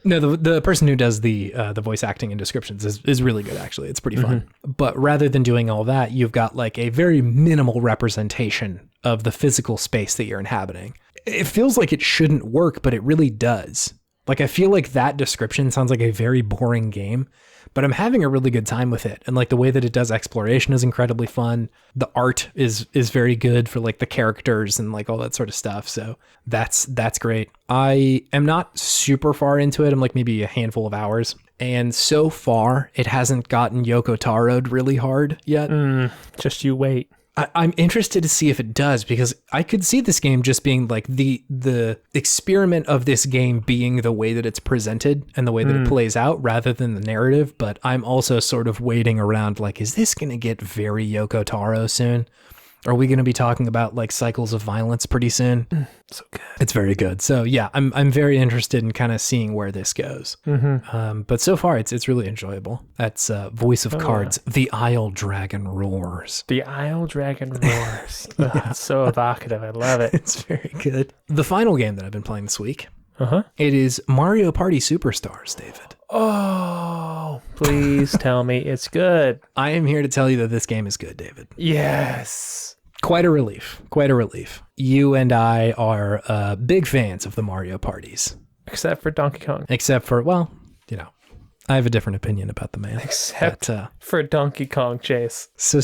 [SPEAKER 2] No, the person who does the voice acting and descriptions is really good, actually. It's pretty fun. But rather than doing all that, you've got like a very minimal representation of the physical space that you're inhabiting. It feels like it shouldn't work, but it really does. Like, I feel like that description sounds like a very boring game, but I'm having a really good time with it. And like the way that it does exploration is incredibly fun. The art is very good for like the characters and like all that sort of stuff. So that's great. I am not super far into it. I'm like maybe a handful of hours. And so far it hasn't gotten Yoko Taro'd really hard yet.
[SPEAKER 1] Just you wait.
[SPEAKER 2] I'm interested to see if it does, because I could see this game just being like the experiment of this game being the way that it's presented and the way that it plays out rather than the narrative. But I'm also sort of waiting around like, is this going to get very Yoko Taro soon? Are we going to be talking about like cycles of violence pretty soon?
[SPEAKER 1] So good.
[SPEAKER 2] It's very good. So yeah, I'm very interested in kind of seeing where this goes. But so far it's really enjoyable. That's Voice of Cards.
[SPEAKER 1] Yeah.
[SPEAKER 2] The Isle Dragon Roars.
[SPEAKER 1] The Isle Dragon Roars. It's so evocative. I love it.
[SPEAKER 2] It's very good. The final game that I've been playing this week. It is Mario Party Superstars, David.
[SPEAKER 1] Oh, please tell me it's good.
[SPEAKER 2] I am here to tell you that this game is good, David.
[SPEAKER 1] Yes.
[SPEAKER 2] Quite a relief. Quite a relief. You and I are big fans of the Mario parties.
[SPEAKER 1] Except for Donkey Kong.
[SPEAKER 2] Except for, well, I have a different opinion about the man.
[SPEAKER 1] Except for Donkey Kong Chase.
[SPEAKER 2] So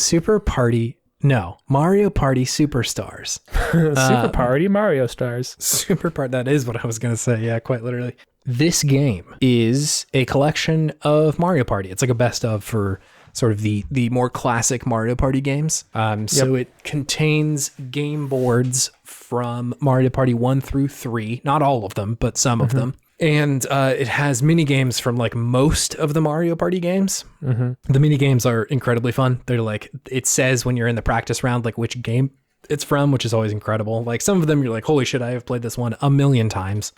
[SPEAKER 2] Mario Party Superstars.
[SPEAKER 1] Super Party Mario Stars.
[SPEAKER 2] Super Party, that is what I was going to say. Yeah, quite literally. This game is a collection of Mario Party. It's like a best of for sort of the more classic Mario Party games. So it contains game boards from Mario Party 1 through 3. Not all of them, but some of them. And it has mini games from like most of the Mario Party games. The mini games are incredibly fun. They're like, it says when you're in the practice round, like which game it's from, which is always incredible. Like some of them you're like, holy shit, I have played this one a million times.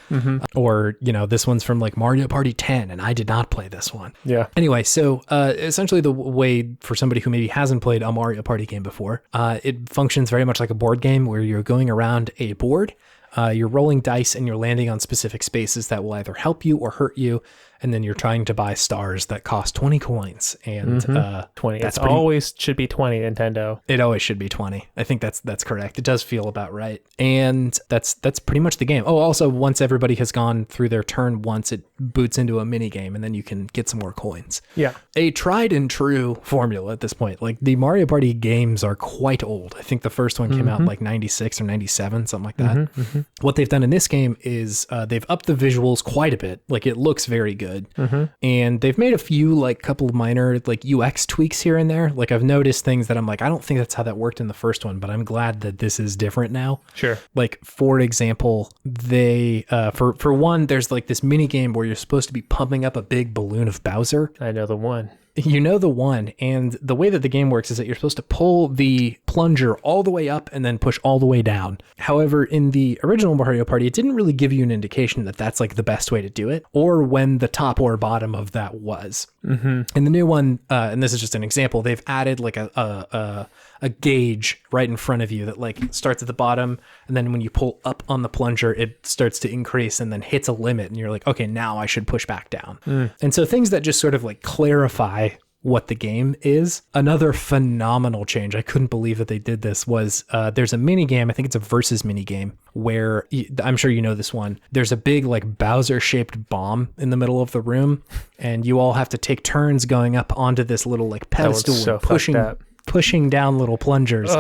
[SPEAKER 2] Or, you know, this one's from like Mario Party 10 and I did not play this one.
[SPEAKER 1] Yeah.
[SPEAKER 2] Anyway, so essentially the way for somebody who maybe hasn't played a Mario Party game before, it functions very much like a board game where you're going around a board, you're rolling dice and you're landing on specific spaces that will either help you or hurt you. And then you're trying to buy stars that cost 20 coins. And
[SPEAKER 1] 20.
[SPEAKER 2] That's
[SPEAKER 1] It always should be 20, Nintendo.
[SPEAKER 2] It always should be 20. I think that's correct. It does feel about right. And that's pretty much the game. Oh, also, once everybody has gone through their turn once, it boots into a mini game and then you can get some more coins.
[SPEAKER 1] Yeah.
[SPEAKER 2] A tried and true formula at this point. Like the Mario Party games are quite old. I think the first one came out in like 96 or 97, something like that. What they've done in this game is they've upped the visuals quite a bit. Like it looks very good. And they've made a few like couple of minor like UX tweaks here and there. Like I've noticed things that I'm like, I don't think that's how that worked in the first one, but I'm glad that this is different now.
[SPEAKER 1] Sure.
[SPEAKER 2] Like for example, they for one, there's like this mini game where you're supposed to be pumping up a big balloon of Bowser.
[SPEAKER 1] I know the one.
[SPEAKER 2] You know the one, and the way that the game works is that you're supposed to pull the plunger all the way up and then push all the way down. However, in the original Mario Party, it didn't really give you an indication that that's like the best way to do it, or when the top or bottom of that was. In the new one, and this is just an example, they've added like a gauge right in front of you that like starts at the bottom, and then when you pull up on the plunger, it starts to increase and then hits a limit, and you're like, okay, now I should push back down. And so things that just sort of like clarify what the game is. Another phenomenal change, I couldn't believe that they did this, was there's a mini game, I think it's a versus mini game, where I'm sure you know this one. There's a big like Bowser shaped bomb in the middle of the room, and you all have to take turns going up onto this little like pedestal and pushing down little plungers.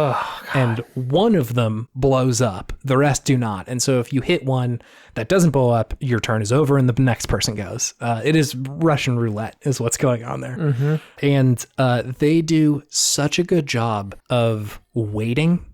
[SPEAKER 2] And one of them blows up, the rest do not. And so if you hit one that doesn't blow up, your turn is over and the next person goes. It is Russian roulette is what's going on there. And they do such a good job of waiting.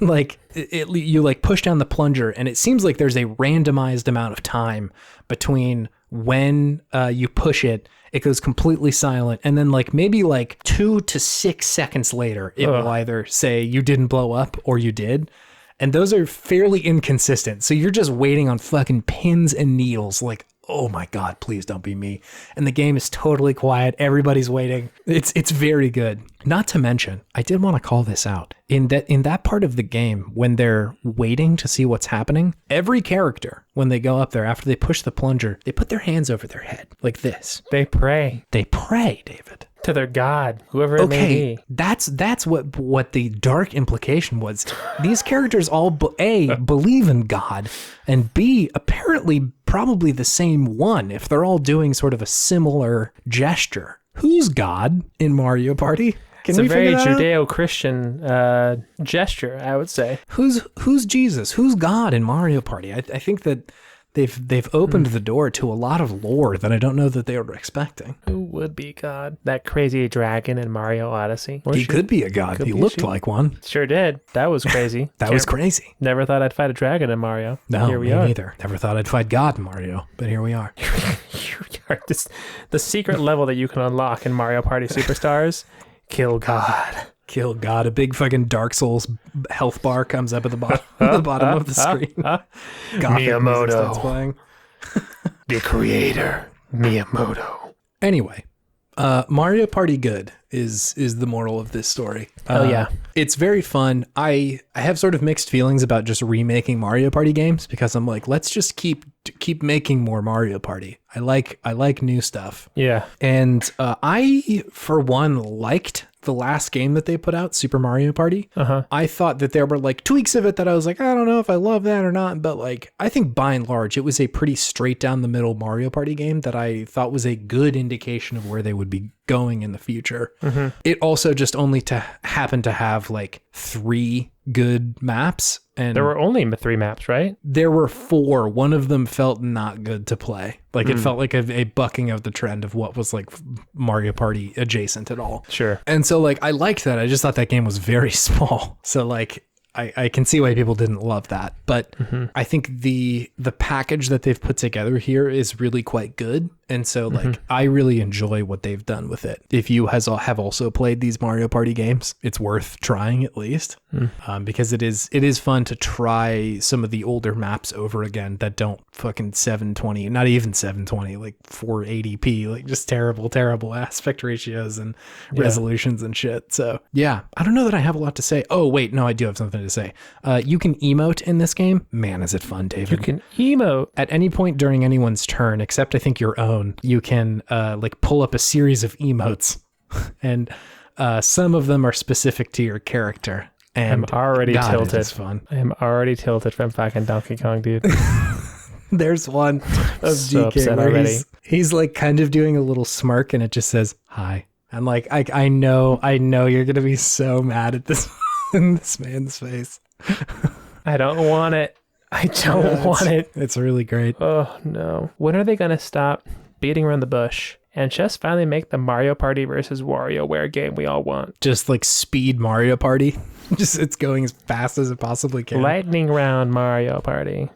[SPEAKER 2] Like you like push down the plunger and it seems like there's a randomized amount of time between when you push it, it goes completely silent, and then like maybe like 2 to 6 seconds later, it will either say you didn't blow up or you did. And those are fairly inconsistent. So you're just waiting on fucking pins and needles like, oh my God, please don't be me. And the game is totally quiet. Everybody's waiting. It's very good. Not to mention, I did want to call this out. In that part of the game, when they're waiting to see what's happening, every character, when they go up there, after they push the plunger, they put their hands over their head like this.
[SPEAKER 1] They pray.
[SPEAKER 2] They pray, David.
[SPEAKER 1] To their God, whoever it may be.
[SPEAKER 2] That's what the dark implication was. These characters all A, believe in God, and B, apparently probably the same one if they're all doing sort of a similar gesture. Who's God in Mario Party?
[SPEAKER 1] It's a very Judeo-Christian gesture, I would say.
[SPEAKER 2] Who's Jesus? Who's God in Mario Party? I think that they've opened the door to a lot of lore that I don't know that they were expecting.
[SPEAKER 1] Who would be God? That crazy dragon in Mario Odyssey?
[SPEAKER 2] He could be a god. He looked like one.
[SPEAKER 1] Sure did. That was crazy.
[SPEAKER 2] That was crazy.
[SPEAKER 1] Never thought I'd fight a dragon in Mario.
[SPEAKER 2] No,
[SPEAKER 1] here we
[SPEAKER 2] me
[SPEAKER 1] are.
[SPEAKER 2] neither. Never thought I'd fight God in Mario, but here we are.
[SPEAKER 1] Here we are. The secret level that you can unlock in Mario Party Superstars, kill God.
[SPEAKER 2] Kill God. A big fucking Dark Souls health bar comes up at the bottom of the screen.
[SPEAKER 1] Miyamoto.
[SPEAKER 2] Playing.
[SPEAKER 1] The creator. Miyamoto.
[SPEAKER 2] Anyway, Mario Party Good is the moral of this story.
[SPEAKER 1] Oh yeah.
[SPEAKER 2] It's very fun. I have sort of mixed feelings about just remaking Mario Party games because I'm like, let's just keep making more Mario Party. I like new stuff.
[SPEAKER 1] Yeah.
[SPEAKER 2] And I, for one, liked the last game that they put out, Super Mario Party. I thought that there were like tweaks of it that I was like, I don't know if I love that or not, but like I think by and large it was a pretty straight down the middle Mario Party game that I thought was a good indication of where they would be going in the future. It also just only happened to have like 3 good maps, and
[SPEAKER 1] there were only 3 maps, right?
[SPEAKER 2] There were 4. One of them felt not good to play. Like it felt like a bucking of the trend of what was like Mario Party adjacent at all.
[SPEAKER 1] Sure.
[SPEAKER 2] And so like I liked that. I just thought that game was very small. So like I can see why people didn't love that, but I think the package that they've put together here is really quite good. And so like I really enjoy what they've done with it. If you have also played these Mario Party games, it's worth trying at least, because it is fun to try some of the older maps over again that don't fucking 720, not even 720, like 480p, like just terrible aspect ratios and resolutions and shit. So yeah, I don't know that I have a lot to say. Oh wait, no, I do have something to say. You can emote in this game. Man, is it fun, David.
[SPEAKER 1] You can emote
[SPEAKER 2] at any point during anyone's turn, except I think your own. You can like pull up a series of emotes, and some of them are specific to your character. And
[SPEAKER 1] I'm already tilted.
[SPEAKER 2] It's fun.
[SPEAKER 1] I am already tilted from fucking Donkey Kong, dude.
[SPEAKER 2] There's one of
[SPEAKER 1] So
[SPEAKER 2] DK
[SPEAKER 1] upset
[SPEAKER 2] where
[SPEAKER 1] already.
[SPEAKER 2] he's like kind of doing a little smirk, and it just says hi. I'm like, I know you're gonna be so mad at this in this man's face.
[SPEAKER 1] I don't want it. I don't want it.
[SPEAKER 2] It's really great.
[SPEAKER 1] Oh no. When are they gonna stop beating around the bush and just finally make the Mario Party versus WarioWare game we all want?
[SPEAKER 2] Just like speed Mario Party. Just it's going as fast as it possibly can.
[SPEAKER 1] Lightning round Mario Party.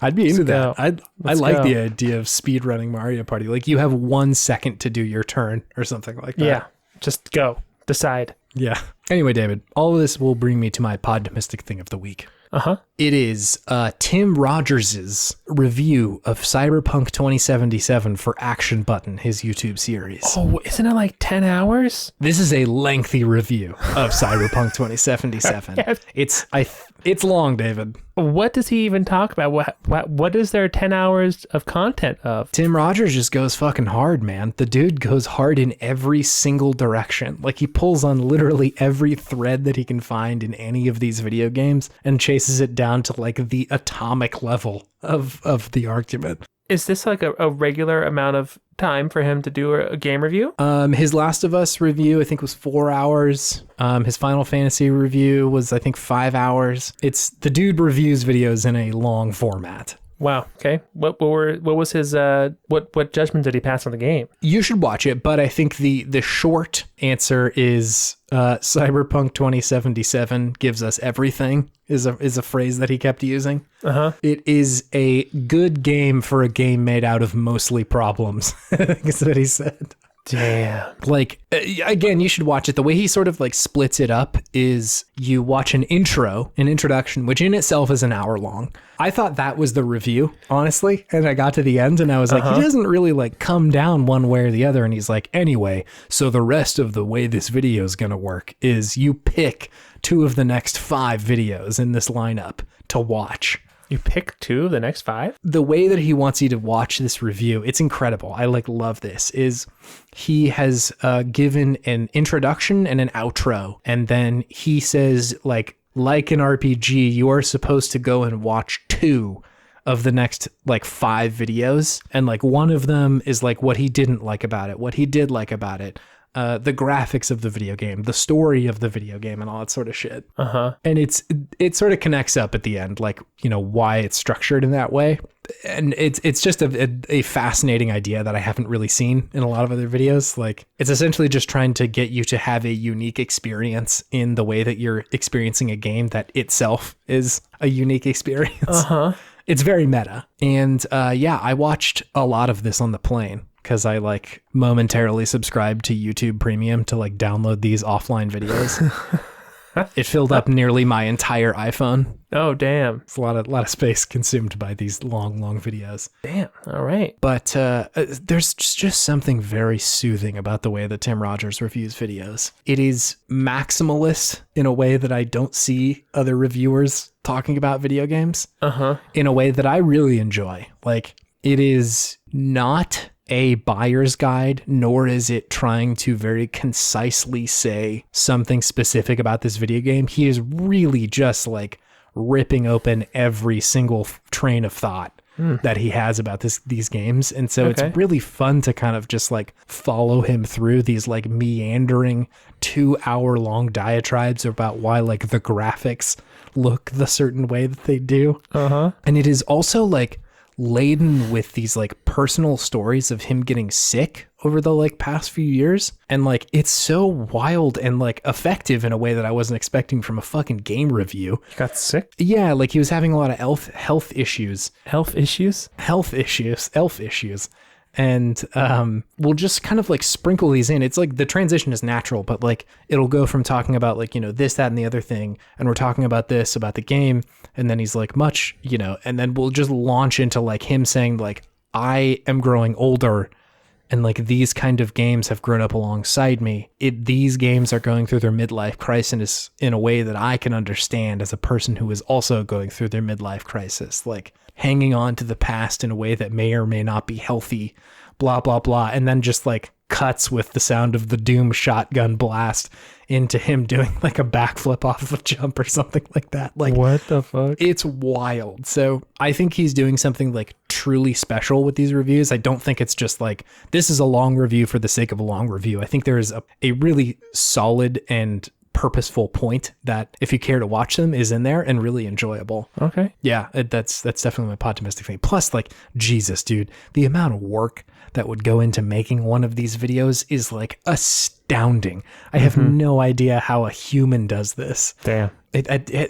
[SPEAKER 2] I'd be into
[SPEAKER 1] Let's
[SPEAKER 2] that.
[SPEAKER 1] go.
[SPEAKER 2] I
[SPEAKER 1] Let's
[SPEAKER 2] like
[SPEAKER 1] go.
[SPEAKER 2] the idea of speed running Mario Party. Like you have 1 second to do your turn or something like that.
[SPEAKER 1] Yeah. Just go. Decide.
[SPEAKER 2] Yeah. Anyway, David, all of this will bring me to my Podtimists thing of the week.
[SPEAKER 1] Uh-huh.
[SPEAKER 2] It is Tim Rogers' review of Cyberpunk 2077 for Action Button, his YouTube series.
[SPEAKER 1] Oh, isn't it like 10 hours?
[SPEAKER 2] This is a lengthy review of Cyberpunk 2077. It's long, David.
[SPEAKER 1] What does he even talk about? What is there 10 hours of content of?
[SPEAKER 2] Tim Rogers just goes fucking hard, man. The dude goes hard in every single direction. Like he pulls on literally every thread that he can find in any of these video games and chases it down to like the atomic level of the argument.
[SPEAKER 1] Is this like a regular amount of time for him to do a game review?
[SPEAKER 2] His Last of Us review, I think, was 4 hours. His Final Fantasy review was, I think, 5 hours. It's the dude reviews videos in a long format.
[SPEAKER 1] Wow. Okay. What was his what judgment did he pass on the game?
[SPEAKER 2] You should watch it, but I think the short answer is Cyberpunk 2077 gives us everything is a phrase that he kept using.
[SPEAKER 1] Uh-huh.
[SPEAKER 2] It is a good game for a game made out of mostly problems. I think is what he said.
[SPEAKER 1] Damn.
[SPEAKER 2] Like, again, you should watch it. The way he sort of like splits it up is you watch an introduction, which in itself is an hour long. I thought that was the review, honestly. And I got to the end and I was like, he doesn't really like come down one way or the other. And he's like, anyway, so the rest of the way this video is going to work is you pick 2 of the next 5 videos in this lineup to watch.
[SPEAKER 1] You pick 2 of the next 5?
[SPEAKER 2] The way that he wants you to watch this review, it's incredible. I like love this, is he has given an introduction and an outro. And then he says like an RPG, you are supposed to go and watch 2 of the next like 5 videos. And like one of them is like what he didn't like about it, what he did like about it. The graphics of the video game, the story of the video game, and all that sort of shit. And it sort of connects up at the end, like, you know, why it's structured in that way. And it's just a fascinating idea that I haven't really seen in a lot of other videos. Like, it's essentially just trying to get you to have a unique experience in the way that you're experiencing a game that itself is a unique experience. It's very meta. And yeah, I watched a lot of this on the plane, because I like momentarily subscribed to YouTube Premium to like download these offline videos. It filled up nearly my entire iPhone.
[SPEAKER 1] Oh, damn.
[SPEAKER 2] It's a lot of space consumed by these long videos.
[SPEAKER 1] Damn. All right.
[SPEAKER 2] But there's just something very soothing about the way that Tim Rogers reviews videos. It is maximalist in a way that I don't see other reviewers talking about video games. In a way that I really enjoy. Like, it is not a buyer's guide, nor is it trying to very concisely say something specific about this video game. He is really just like ripping open every single train of thought that he has about these games. And so it's really fun to kind of just like follow him through these like meandering 2-hour-long diatribes about why like the graphics look the certain way that they do. And it is also like laden with these like personal stories of him getting sick over the like past few years. And like, it's so wild and like effective in a way that I wasn't expecting from a fucking game review.
[SPEAKER 1] He got sick?
[SPEAKER 2] Yeah, like he was having a lot of health issues.
[SPEAKER 1] Elf issues.
[SPEAKER 2] And we'll just kind of like sprinkle these in. It's like the transition is natural, but like it'll go from talking about like, you know, this, that, and the other thing. And we're talking about this, about the game. And then he's like, much, you know, and then we'll just launch into like him saying like, I am growing older and like these kind of games have grown up alongside me. These games are going through their midlife crisis in a way that I can understand as a person who is also going through their midlife crisis. Like, hanging on to the past in a way that may or may not be healthy, blah, blah, blah. And then just like cuts with the sound of the Doom shotgun blast into him doing like a backflip off of a jump or something like that. Like,
[SPEAKER 1] what the fuck?
[SPEAKER 2] It's wild. So I think he's doing something like truly special with these reviews. I don't think it's just like, this is a long review for the sake of a long review. I think there is a really solid and purposeful point that, if you care to watch them, is in there and really enjoyable.
[SPEAKER 1] Okay.
[SPEAKER 2] Yeah, that's definitely my Podtimistic thing. Plus, like, Jesus, dude, the amount of work that would go into making one of these videos is like astounding. I have no idea how a human does this.
[SPEAKER 1] Damn.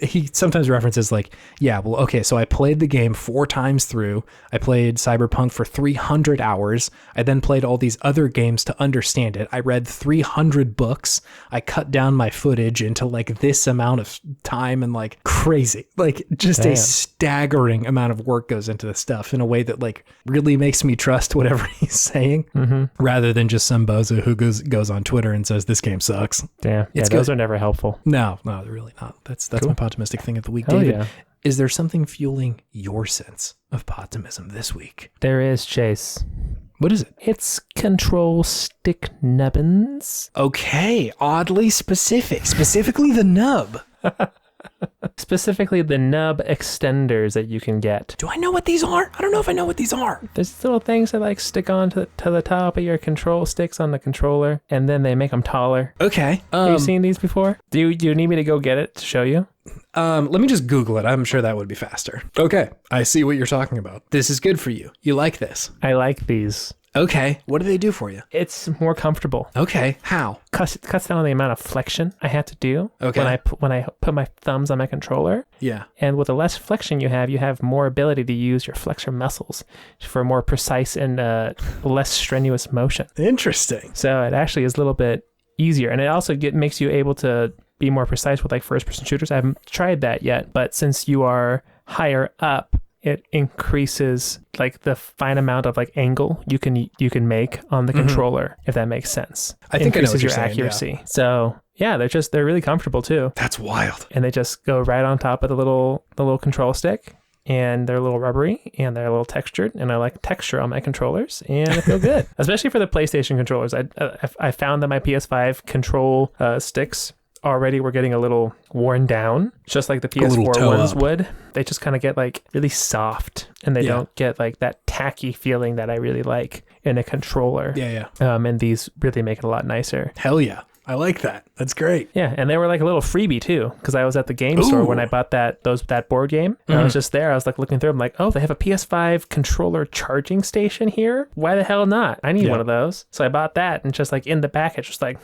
[SPEAKER 2] He sometimes references like, yeah, well, okay, so I played the game 4 times through. I played Cyberpunk for 300 hours. I then played all these other games to understand it. I read 300 books. I cut down my footage into like this amount of time, and like crazy, like just
[SPEAKER 1] Damn.
[SPEAKER 2] a staggering amount of work goes into this stuff in a way that like really makes me trust whatever he's saying, rather than just some bozo who goes on Twitter and says this game sucks.
[SPEAKER 1] Damn. Yeah,
[SPEAKER 2] It's
[SPEAKER 1] those
[SPEAKER 2] good.
[SPEAKER 1] are never helpful.
[SPEAKER 2] No, they're really not. That's
[SPEAKER 1] Cool.
[SPEAKER 2] my Podtimistic thing of the week.
[SPEAKER 1] Hell
[SPEAKER 2] David,
[SPEAKER 1] yeah.
[SPEAKER 2] is there something fueling your sense of Podtimism this week?
[SPEAKER 1] There is, Chase.
[SPEAKER 2] What is it?
[SPEAKER 1] It's control stick nubbins.
[SPEAKER 2] Okay, oddly specific. Specifically the nub.
[SPEAKER 1] Specifically the nub extenders that you can get.
[SPEAKER 2] Do I know what these are? I don't know if I know what these are.
[SPEAKER 1] There's little things that like stick on to the top of your control sticks on the controller, and then they make them taller.
[SPEAKER 2] Okay.
[SPEAKER 1] Have you seen these before? Do you need me to go get it to show you?
[SPEAKER 2] Let me just Google it. I'm sure that would be faster. Okay, I see what you're talking about. This is good for you. You like this.
[SPEAKER 1] I like these.
[SPEAKER 2] Okay, what do they do for you?
[SPEAKER 1] It's more comfortable.
[SPEAKER 2] Okay, how?
[SPEAKER 1] Cuts down on the amount of flexion I have to do
[SPEAKER 2] Okay.
[SPEAKER 1] when I put my thumbs on my controller.
[SPEAKER 2] Yeah.
[SPEAKER 1] And with the less flexion you have more ability to use your flexor muscles for more precise and less strenuous motion.
[SPEAKER 2] Interesting.
[SPEAKER 1] So it actually is a little bit easier, and it also makes you able to be more precise with like first-person shooters. I haven't tried that yet, but since you are higher up, it increases like the fine amount of like angle you can make on the controller, if that makes sense.
[SPEAKER 2] I think I know what
[SPEAKER 1] increases
[SPEAKER 2] you're
[SPEAKER 1] your
[SPEAKER 2] saying,
[SPEAKER 1] accuracy. So yeah, they're really comfortable too,
[SPEAKER 2] That's wild.
[SPEAKER 1] and they just go right on top of the little control stick. And they're a little rubbery, and they're a little textured, and I like texture on my controllers, and I feel good. Especially for the PlayStation controllers. I found that my PS5 control sticks already were getting a little worn down, just like the PS4 ones would. They just kind of get like really soft, and they don't get like that tacky feeling that I really like in a controller.
[SPEAKER 2] Yeah.
[SPEAKER 1] And these really make it a lot nicer.
[SPEAKER 2] Hell yeah. I like that. That's great.
[SPEAKER 1] Yeah, and they were like a little freebie too, because I was at the game store when I bought that board game. And I was just there. I was like looking through. I'm like, oh, they have a PS5 controller charging station here. Why the hell not? I need one of those. So I bought that, and just like in the back, it's just like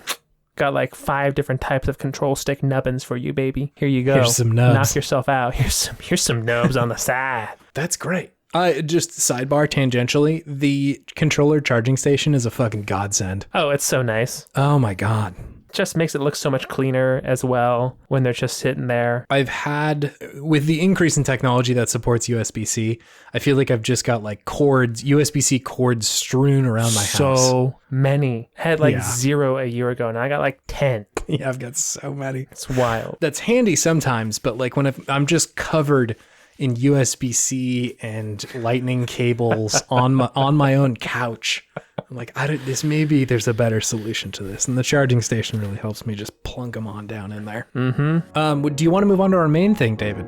[SPEAKER 1] got like 5 different types of control stick nubbins for you, baby. Here you go.
[SPEAKER 2] Here's some nubs.
[SPEAKER 1] Knock yourself out. Here's some nubs on the side.
[SPEAKER 2] That's great. Just sidebar tangentially, the controller charging station is a fucking godsend.
[SPEAKER 1] Oh, it's so nice.
[SPEAKER 2] Oh my God.
[SPEAKER 1] Just makes it look so much cleaner as well when they're just sitting there.
[SPEAKER 2] I've had, with the increase in technology that supports USB-C, I feel like I've just got like USB-C cords strewn around my house.
[SPEAKER 1] So many. I had like 0 a year ago, and I got like 10.
[SPEAKER 2] Yeah, I've got so many.
[SPEAKER 1] It's wild.
[SPEAKER 2] That's handy sometimes, but like when I'm just covered in USB-C and lightning cables on my own couch, I'm like, maybe there's a better solution to this, and the charging station really helps me just plunk them on down in there. Do you want to move on to our main thing, David?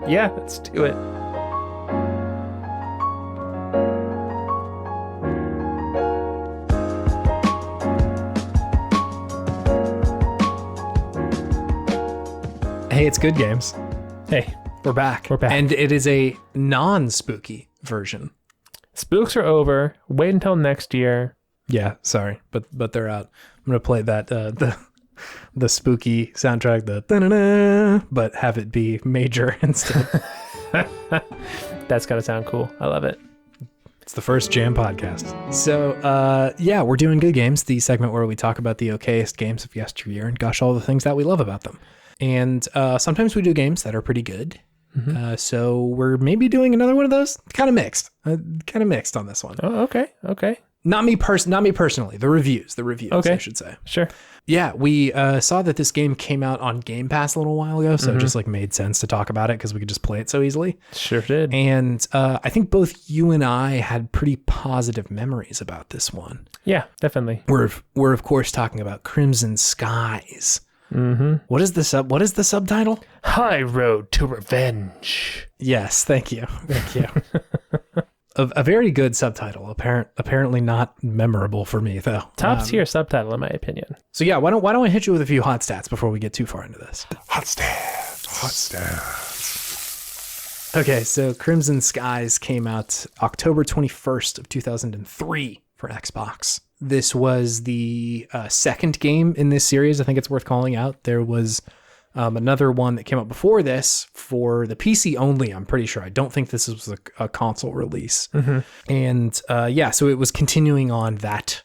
[SPEAKER 1] Yeah, let's do it.
[SPEAKER 2] Hey, it's Good Games.
[SPEAKER 1] Hey,
[SPEAKER 2] We're back.
[SPEAKER 1] We're back.
[SPEAKER 2] And it is a non-spooky version
[SPEAKER 1] Spooks are over. Wait until next year.
[SPEAKER 2] Yeah, sorry, but they're out. I'm gonna play that the spooky soundtrack, the da-na-na, but have it be major instead.
[SPEAKER 1] That's gotta sound cool. I love it.
[SPEAKER 2] It's the first Jam podcast. So, yeah, we're doing Good Games, the segment where we talk about the okayest games of yesteryear and gush all the things that we love about them. And sometimes we do games that are pretty good. Mm-hmm. So we're maybe doing another one of those. Kind of mixed. Kind of mixed on this one.
[SPEAKER 1] Oh, okay.
[SPEAKER 2] Not me personally. The reviews,
[SPEAKER 1] okay.
[SPEAKER 2] I should say.
[SPEAKER 1] Sure.
[SPEAKER 2] Yeah, we saw that this game came out on Game Pass a little while ago, so it just like made sense to talk about it because we could just play it so easily.
[SPEAKER 1] Sure did.
[SPEAKER 2] And I think both you and I had pretty positive memories about this one.
[SPEAKER 1] Yeah, definitely.
[SPEAKER 2] We're of course talking about Crimson Skies. Mm-hmm. What is the subtitle?
[SPEAKER 1] High Road to Revenge.
[SPEAKER 2] Yes, thank you. A very good subtitle. Apparently not memorable for me though.
[SPEAKER 1] Top tier subtitle in my opinion.
[SPEAKER 2] So yeah, why don't I hit you with a few hot stats before we get too far into this?
[SPEAKER 3] Hot stats.
[SPEAKER 2] Okay, so Crimson Skies came out October 21st of 2003 for Xbox. This was the second game in this series. I think it's worth calling out. There was another one that came out before this for the PC only, I'm pretty sure. I don't think this was a console release. Mm-hmm. And yeah, so it was continuing on that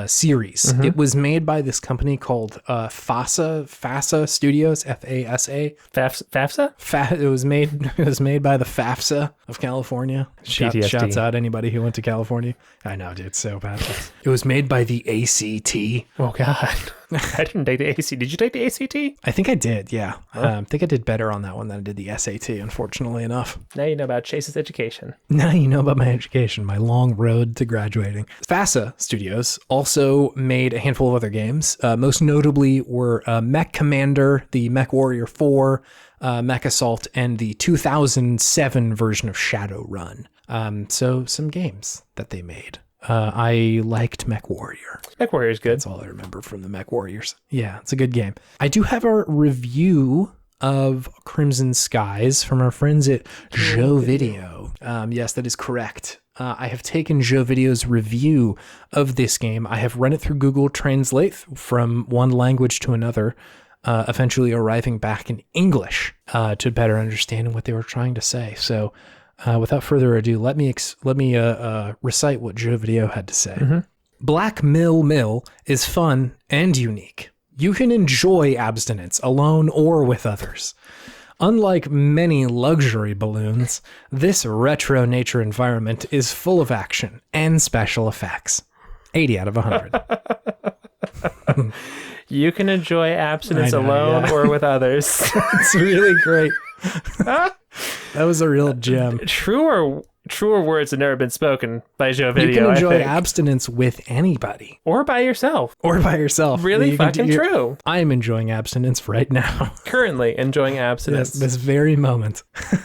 [SPEAKER 2] series. Mm-hmm. It was made by this company called FASA Studios, FASA.
[SPEAKER 1] FAFSA?
[SPEAKER 2] It was made by the FAFSA of California. Shouts out anybody who went to California. I know, dude, so bad. It was made by the ACT.
[SPEAKER 1] Oh God. I didn't take the ACT. Did you take the ACT?
[SPEAKER 2] I think I did, yeah. I think I did better on that one than I did the SAT, unfortunately enough.
[SPEAKER 1] Now you know about Chase's education.
[SPEAKER 2] Now you know about my education, my long road to graduating. FASA Studios also made a handful of other games. Most notably were Mech Commander, the Mech Warrior 4, Mech Assault, and the 2007 version of Shadowrun. So some games that they made. I liked Mech Warrior.
[SPEAKER 1] Mech Warrior is good.
[SPEAKER 2] That's all I remember from the Mech Warriors. Yeah, it's a good game. I do have a review of Crimson Skies from our friends at Joe Video. Yes, that is correct. I have taken Joe Video's review of this game. I have run it through Google Translate from one language to another, eventually arriving back in English to better understand what they were trying to say. So without further ado, let me recite what Joe Video had to say. Mm-hmm. Black Mill is fun and unique. You can enjoy abstinence alone or with others. Unlike many luxury balloons, this retro nature environment is full of action and special effects. 80 out of 100.
[SPEAKER 1] You can enjoy abstinence alone or with others.
[SPEAKER 2] It's really great. That was a real gem.
[SPEAKER 1] Truer words have never been spoken by Joe Video.
[SPEAKER 2] You can enjoy abstinence with anybody.
[SPEAKER 1] Or by yourself. Really fucking true.
[SPEAKER 2] I am enjoying abstinence right now.
[SPEAKER 1] Currently enjoying abstinence.
[SPEAKER 2] This very moment.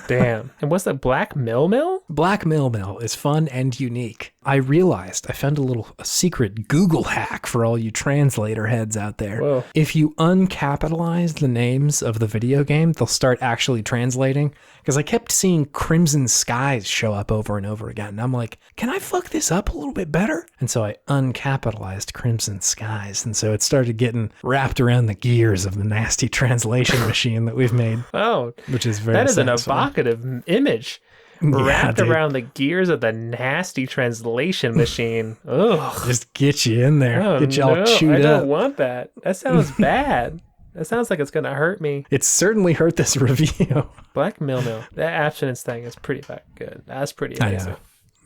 [SPEAKER 1] Damn. And what's the Black Mill?
[SPEAKER 2] Black Mill is fun and unique. I realized I found a secret Google hack for all you translator heads out there.
[SPEAKER 1] Whoa.
[SPEAKER 2] If you uncapitalize the names of the video game, they'll start actually translating. Because I kept seeing Crimson Skies show up over and over again. And I'm like, can I fuck this up a little bit better? And so I uncapitalized Crimson Skies. And so it started getting wrapped around the gears of the nasty translation machine that we've made.
[SPEAKER 1] Oh,
[SPEAKER 2] which is very
[SPEAKER 1] That is
[SPEAKER 2] satisfying.
[SPEAKER 1] an evocative image. Wrapped around the gears of the nasty translation machine. Ugh.
[SPEAKER 2] Just get you in there.
[SPEAKER 1] Oh,
[SPEAKER 2] get you all chewed up.
[SPEAKER 1] I don't want that. That sounds bad. That sounds like it's going to hurt me.
[SPEAKER 2] It certainly hurt this review.
[SPEAKER 1] Black Mill. That abstinence thing is pretty fucking good. That's pretty amazing.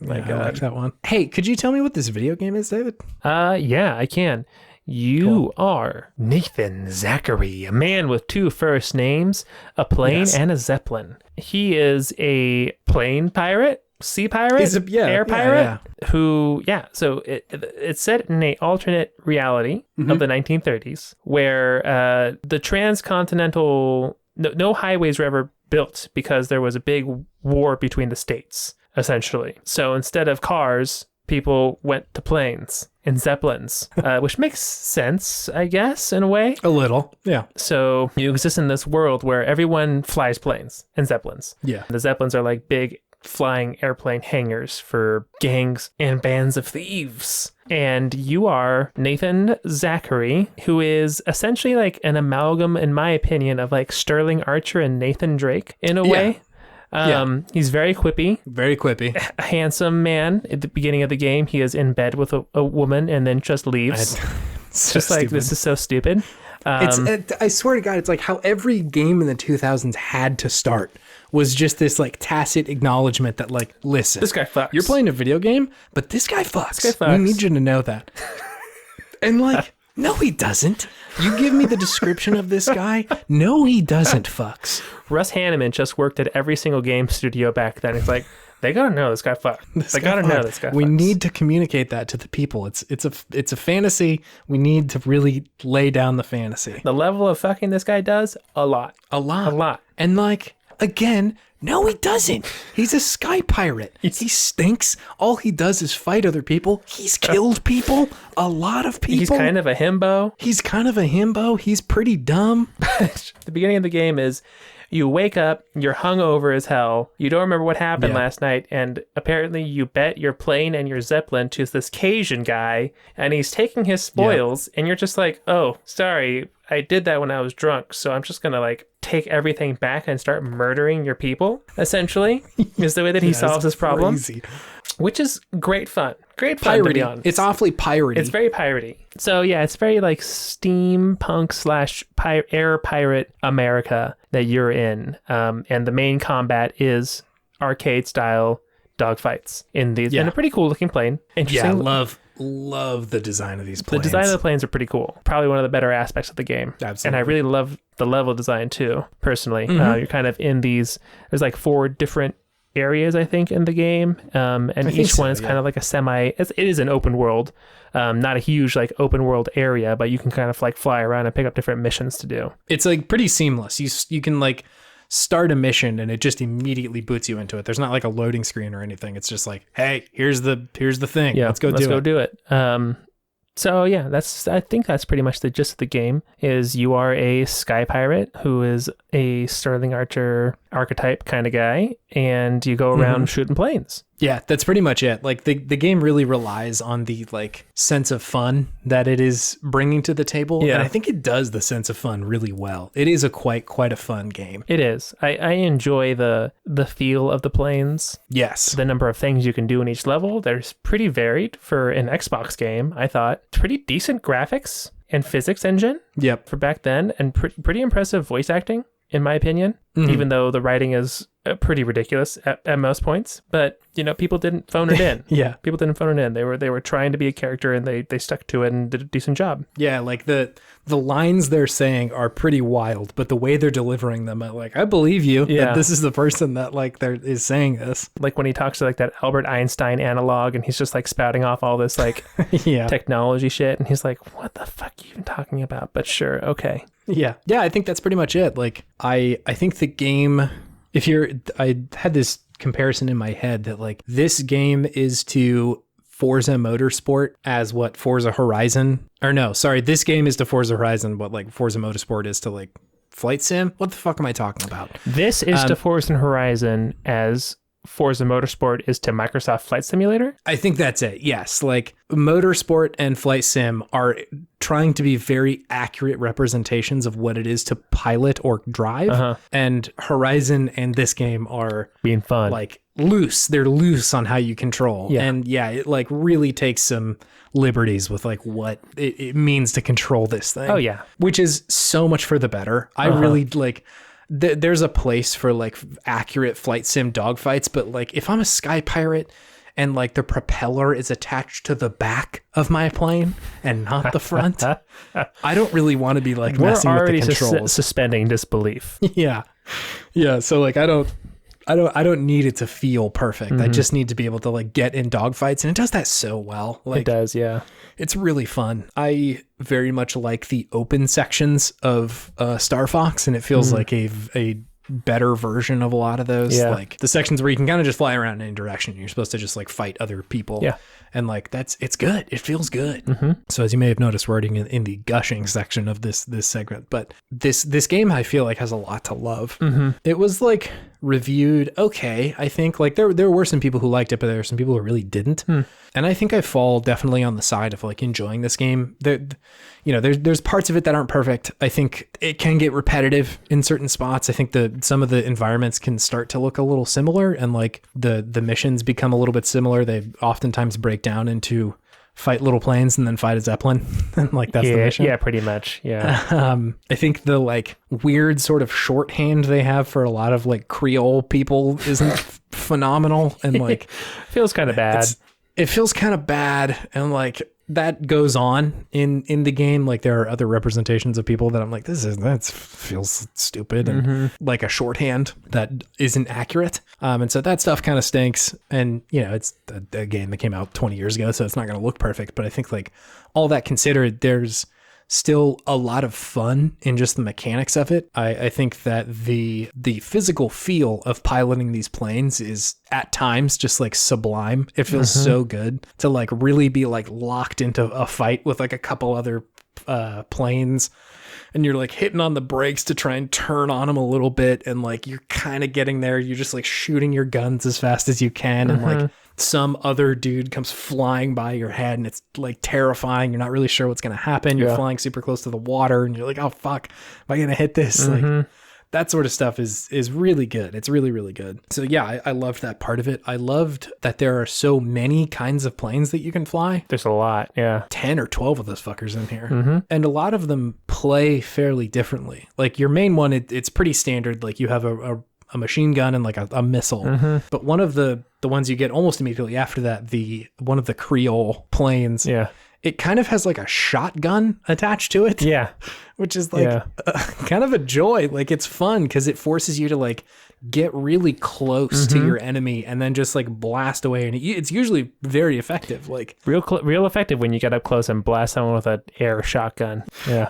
[SPEAKER 2] I like that one. Hey, could you tell me what this video game is, David?
[SPEAKER 1] Yeah, I can. You are Nathan Zachary, a man with two first names, a plane and a zeppelin. He is a plane pirate, sea pirate, air pirate, who, so it's set in an alternate reality of the 1930s where the transcontinental, no highways were ever built because there was a big war between the states, essentially. So instead of cars, people went to planes and zeppelins, which makes sense, I guess, in a way.
[SPEAKER 2] A little, yeah.
[SPEAKER 1] So you exist in this world where everyone flies planes and zeppelins.
[SPEAKER 2] Yeah.
[SPEAKER 1] The zeppelins are like big flying airplane hangars for gangs and bands of thieves. And you are Nathan Zachary, who is essentially like an amalgam, in my opinion, of like Sterling Archer and Nathan Drake in a way. He's very quippy. Very quippy. A handsome man. At the beginning of the game, he is in bed with a woman and then just leaves. It's just stupid. Like, this is so stupid.
[SPEAKER 2] I swear to God, it's like how every game in the 2000s had to start was just this like tacit acknowledgement that like, listen,
[SPEAKER 1] this guy fucks.
[SPEAKER 2] You're playing a video game, but this guy fucks. We need you to know that. And like, no, he doesn't. You give me the description of this guy. No, he doesn't fucks.
[SPEAKER 1] Russ Hanneman just worked at every single game studio back then. It's like, they gotta know this guy fucks. They gotta know this guy fucks.
[SPEAKER 2] We need to communicate that to the people. It's a fantasy. We need to really lay down the fantasy.
[SPEAKER 1] The level of fucking this guy does, a lot.
[SPEAKER 2] And like, again, no, he doesn't. He's a sky pirate. He stinks. All he does is fight other people. He's killed people. A lot of people.
[SPEAKER 1] He's kind of a himbo.
[SPEAKER 2] He's pretty dumb.
[SPEAKER 1] The beginning of the game is you wake up, you're hungover as hell, you don't remember what happened last night, and apparently you bet your plane and your Zeppelin to this Cajun guy, and he's taking his spoils, and you're just like, oh, sorry, I did that when I was drunk, so I'm just gonna like take everything back and start murdering your people, essentially, is the way that he solves his problem.
[SPEAKER 2] Crazy.
[SPEAKER 1] Which is great fun. Great fun, to be honest.
[SPEAKER 2] It's awfully piratey.
[SPEAKER 1] It's very piratey. So yeah, it's very like steampunk / air pirate America that you're in. And the main combat is arcade style dogfights in these. And a pretty cool looking plane. Interesting.
[SPEAKER 2] Yeah, love the design of these planes.
[SPEAKER 1] The design of the planes are pretty cool. Probably one of the better aspects of the game.
[SPEAKER 2] Absolutely.
[SPEAKER 1] And I really love the level design too, personally. You're kind of in these, there's like 4 different areas, I think, in the game. And each one is kind of like it is an open world, not a huge like open world area, but you can kind of like fly around and pick up different missions to do.
[SPEAKER 2] It's like pretty seamless. You can like start a mission and it just immediately boots you into it. There's not like a loading screen or anything. It's just like, hey, here's the thing.
[SPEAKER 1] Yeah,
[SPEAKER 2] let's go do it.
[SPEAKER 1] So yeah, I think that's pretty much the gist of the game. Is you are a sky pirate who is a Sterling Archer archetype kind of guy, and you go around shooting planes.
[SPEAKER 2] Yeah, that's pretty much it. Like the game really relies on the like sense of fun that it is bringing to the table.
[SPEAKER 1] Yeah.
[SPEAKER 2] And I think it does the sense of fun really well. It is a quite a fun game.
[SPEAKER 1] It is. I enjoy the feel of the planes.
[SPEAKER 2] Yes.
[SPEAKER 1] The number of things you can do in each level. There's pretty varied for an Xbox game, I thought. Pretty decent graphics and physics engine.
[SPEAKER 2] Yep.
[SPEAKER 1] For back then, and pretty impressive voice acting, in my opinion, even though the writing is pretty ridiculous at most points. But, you know, people didn't phone it in. People didn't phone it in. They were trying to be a character, and they stuck to it and did a decent job.
[SPEAKER 2] Yeah, like the lines they're saying are pretty wild, but the way they're delivering them, I believe you that this is the person that like is saying this.
[SPEAKER 1] Like when he talks to like that Albert Einstein analog, and he's just like spouting off all this like technology shit, and he's like, what the fuck are you even talking about? But sure, okay.
[SPEAKER 2] Yeah, I think that's pretty much it. Like I think the game, I had this comparison in my head that like this game is to Forza Motorsport as what Forza Horizon, or no, sorry, this game is to Forza Horizon what like Forza Motorsport is to like Flight Sim. What the fuck am I talking about?
[SPEAKER 1] This is to Forza Horizon as Forza Motorsport is to Microsoft Flight Simulator?
[SPEAKER 2] I think that's it. Yes. Like Motorsport and Flight Sim are trying to be very accurate representations of what it is to pilot or drive. And Horizon and this game are
[SPEAKER 1] being fun.
[SPEAKER 2] Like loose. They're loose on how you control. Yeah. And yeah, it like really takes some liberties with like what it means to control this thing.
[SPEAKER 1] Oh yeah.
[SPEAKER 2] Which is so much for the better. I really like... There's a place for like accurate flight sim dogfights, but like if I'm a sky pirate and like the propeller is attached to the back of my plane and not the front, I don't really want to be like messing with the controls.
[SPEAKER 1] Suspending disbelief.
[SPEAKER 2] Yeah. So like I don't need it to feel perfect. I just need to be able to like get in dogfights, and it does that so well. Like,
[SPEAKER 1] it does, yeah.
[SPEAKER 2] It's really fun. I very much like the open sections of Star Fox, and it feels like a better version of a lot of those.
[SPEAKER 1] Yeah.
[SPEAKER 2] Like the sections where you can kind of just fly around in any direction. You're supposed to just like fight other people.
[SPEAKER 1] Yeah.
[SPEAKER 2] And like it's good. It feels good. So as you may have noticed, we're already in the gushing section of this segment. But this game I feel like has a lot to love. It was like reviewed okay. I think like there were some people who liked it, but there were some people who really didn't. And I think I fall definitely on the side of like enjoying this game. There's parts of it that aren't perfect. I think it can get repetitive in certain spots. I think some of the environments can start to look a little similar, and like the missions become a little bit similar. They oftentimes break down into fight little planes and then fight a Zeppelin. And like that's the mission.
[SPEAKER 1] Yeah, pretty much. Yeah.
[SPEAKER 2] I think the like weird sort of shorthand they have for a lot of like Creole people isn't phenomenal, and like
[SPEAKER 1] feels kind of bad.
[SPEAKER 2] It feels kind of bad, and like that goes on in the game. Like there are other representations of people that I'm like, that feels stupid, and like a shorthand that isn't accurate. And so that stuff kind of stinks. And it's a game that came out 20 years ago, so it's not going to look perfect. But I think like all that considered, there's still a lot of fun in just the mechanics of it. I think that the physical feel of piloting these planes is at times just like sublime. It feels so good to like really be like locked into a fight with like a couple other planes, and you're like hitting on the brakes to try and turn on them a little bit, and like you're kind of getting there. You're just like shooting your guns as fast as you can, and like some other dude comes flying by your head, and it's like terrifying. You're not really sure what's going to happen. You're flying super close to the water, and you're like, oh fuck, am I going to hit this? Like that sort of stuff is really good. It's really, really good. So yeah, I loved that part of it. I loved that there are so many kinds of planes that you can fly.
[SPEAKER 1] There's a lot. Yeah.
[SPEAKER 2] 10 or 12 of those fuckers in here. And a lot of them play fairly differently. Like your main one, it's pretty standard. Like you have a machine gun and like a missile. But one of the ones you get almost immediately after that, one of the Creole planes, it kind of has like a shotgun attached to it. Yeah. Which is like kind of a joy. Like it's fun because it forces you to like get really close to your enemy and then just like blast away. And it's usually very effective. Like
[SPEAKER 1] real effective when you get up close and blast someone with an air shotgun. Yeah.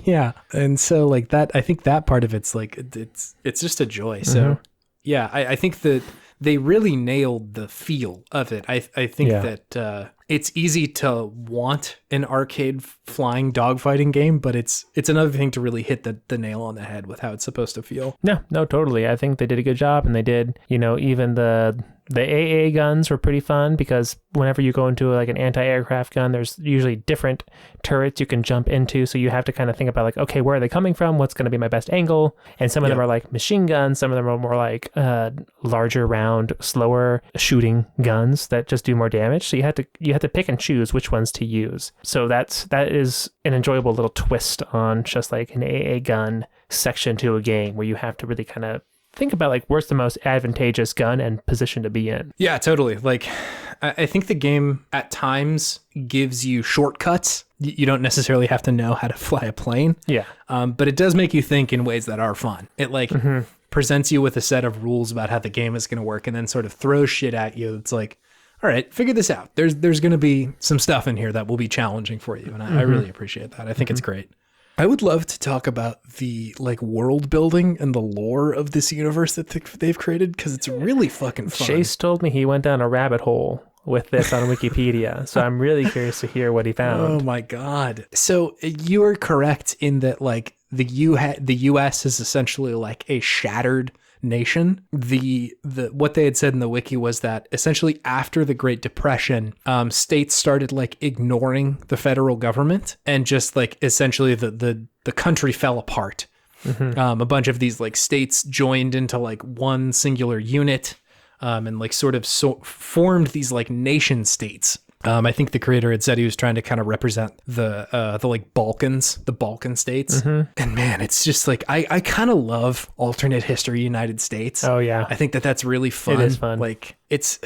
[SPEAKER 2] Yeah. And so like that, I think that part of it's like, it's just a joy. So yeah, I think that they really nailed the feel of it. I think that it's easy to want an arcade flying dogfighting game, but it's another thing to really hit the nail on the head with how it's supposed to feel.
[SPEAKER 1] No, totally. I think they did a good job, and they did, even the AA guns were pretty fun because whenever you go into like an anti-aircraft gun, there's usually different turrets you can jump into. So you have to kind of think about like, okay, where are they coming from? What's going to be my best angle? And some of them are like machine guns. Some of them are more like larger round, slower shooting guns that just do more damage. So you have to pick and choose which ones to use. So that is an enjoyable little twist on just like an AA gun section to a game where you have to really kind of think about like where's the most advantageous gun and position to be in.
[SPEAKER 2] Yeah, totally. Like I think the game at times gives you shortcuts. You don't necessarily have to know how to fly a plane. Yeah. But it does make you think in ways that are fun. It like presents you with a set of rules about how the game is going to work and then sort of throws shit at you. It's like, all right, figure this out. There's going to be some stuff in here that will be challenging for you. And I really appreciate that. I think it's great. I would love to talk about the like world building and the lore of this universe that they've created because it's really fucking fun.
[SPEAKER 1] Chase told me he went down a rabbit hole with this on Wikipedia, so I'm really curious to hear what he found.
[SPEAKER 2] Oh my god! So you are correct in that like the U.S. is essentially like a shattered nation. The what they had said in the wiki was that essentially after the Great Depression, states started like ignoring the federal government and just like essentially the country fell apart. A bunch of these like states joined into like one singular unit and like sort of formed these like nation states. I think the creator had said he was trying to kind of represent the like Balkans, the Balkan states. And man, it's just like, I kind of love alternate history United States.
[SPEAKER 1] Oh yeah.
[SPEAKER 2] I think that's really fun.
[SPEAKER 1] It is fun.
[SPEAKER 2] Like it's,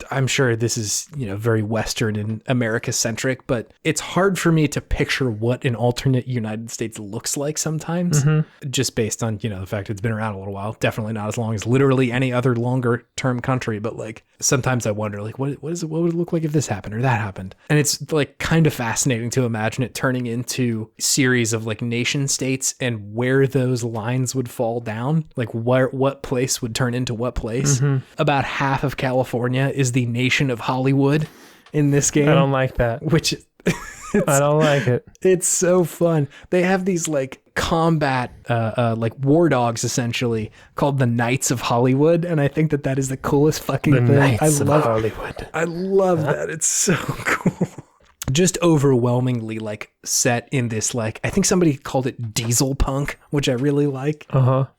[SPEAKER 2] I'm sure this is, very Western and America centric, but it's hard for me to picture what an alternate United States looks like sometimes, just based on, the fact it's been around a little while. Definitely not as long as literally any other longer term country, but like sometimes I wonder like, what would it look like if this happened or that happened? And it's like kind of fascinating to imagine it turning into a series of like nation states and where those lines would fall down, like what place would turn into what place. About half of California is the nation of Hollywood in this game.
[SPEAKER 1] I don't like that.
[SPEAKER 2] Which
[SPEAKER 1] I don't like it.
[SPEAKER 2] It's so fun. They have these like combat like war dogs essentially called the Knights of Hollywood, and I think that is the coolest fucking thing.
[SPEAKER 1] Knights of Hollywood.
[SPEAKER 2] I love that. It's so cool. Just overwhelmingly like set in this, like, I think somebody called it diesel punk, which I really like.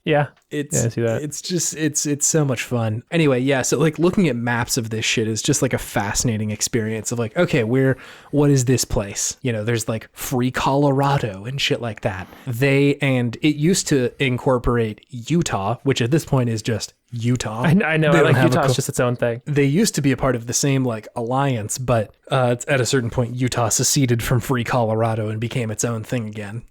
[SPEAKER 1] Yeah.
[SPEAKER 2] I see
[SPEAKER 1] that.
[SPEAKER 2] It's just it's so much fun. Anyway, yeah, so like looking at maps of this shit is just like a fascinating experience of like, okay, what is this place? You know, there's like Free Colorado and shit like that. And it used to incorporate Utah, which at this point is just Utah.
[SPEAKER 1] I know. I like Utah's just its own thing.
[SPEAKER 2] They used to be a part of the same like alliance, but at a certain point, Utah seceded from Free Colorado and became its own thing again.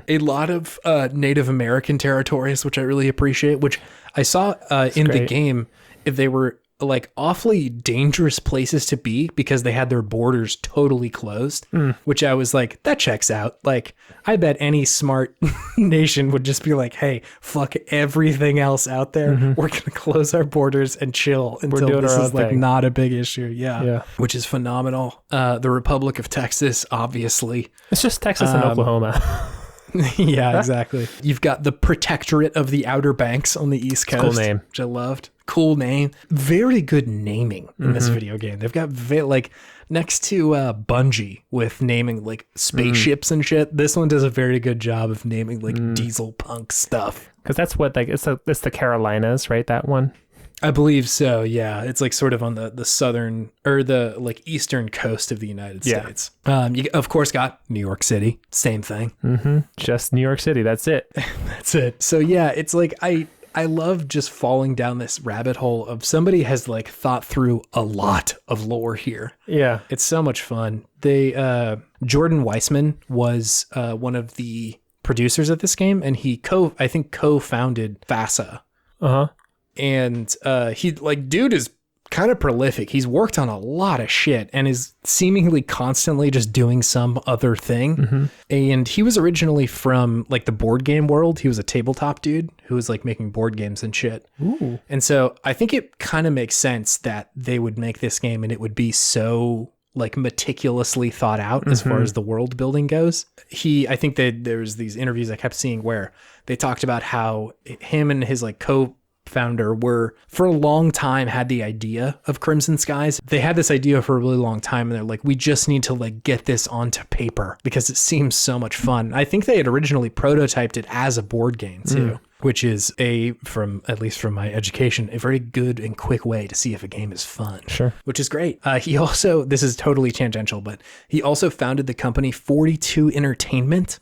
[SPEAKER 2] A lot of Native American territories, which I really appreciate, which I saw in the game, if they were like awfully dangerous places to be because they had their borders totally closed, which I was like, that checks out. Like, I bet any smart nation would just be like, hey, fuck everything else out there. We're going to close our borders and chill until this is like not a big issue. Yeah. Which is phenomenal. The Republic of Texas, obviously.
[SPEAKER 1] It's just Texas and Oklahoma.
[SPEAKER 2] Yeah, exactly. You've got the Protectorate of the Outer Banks on the East Coast.
[SPEAKER 1] Cool name.
[SPEAKER 2] Which I loved. Cool name. Very good naming in this video game. They've got like next to Bungie with naming like spaceships and shit. This one does a very good job of naming like diesel punk stuff.
[SPEAKER 1] Because that's what like it's the Carolinas, right? That one.
[SPEAKER 2] I believe so. Yeah, it's like sort of on the southern or the like eastern coast of the United States. You of course got New York City. Same thing.
[SPEAKER 1] Just New York City. That's it.
[SPEAKER 2] That's it. So yeah, it's like I love just falling down this rabbit hole of somebody has like thought through a lot of lore here.
[SPEAKER 1] Yeah,
[SPEAKER 2] it's so much fun. Jordan Weissman was one of the producers of this game, and he co-founded FASA. And he like, dude is kind of prolific. He's worked on a lot of shit and is seemingly constantly just doing some other thing. And he was originally from like the board game world. He was a tabletop dude who was like making board games and shit. Ooh. And so I think it kind of makes sense that they would make this game and it would be so like meticulously thought out as far as the world building goes. I think that there's these interviews I kept seeing where they talked about how him and his like co-founder were for a long time had the idea of Crimson Skies. They had this idea for a really long time and they're like, we just need to like get this onto paper because it seems so much fun. I think they had originally prototyped it as a board game too, which is at least from my education, a very good and quick way to see if a game is fun.
[SPEAKER 1] Sure.
[SPEAKER 2] Which is great. He also, this is totally tangential, but he also founded the company 42 Entertainment,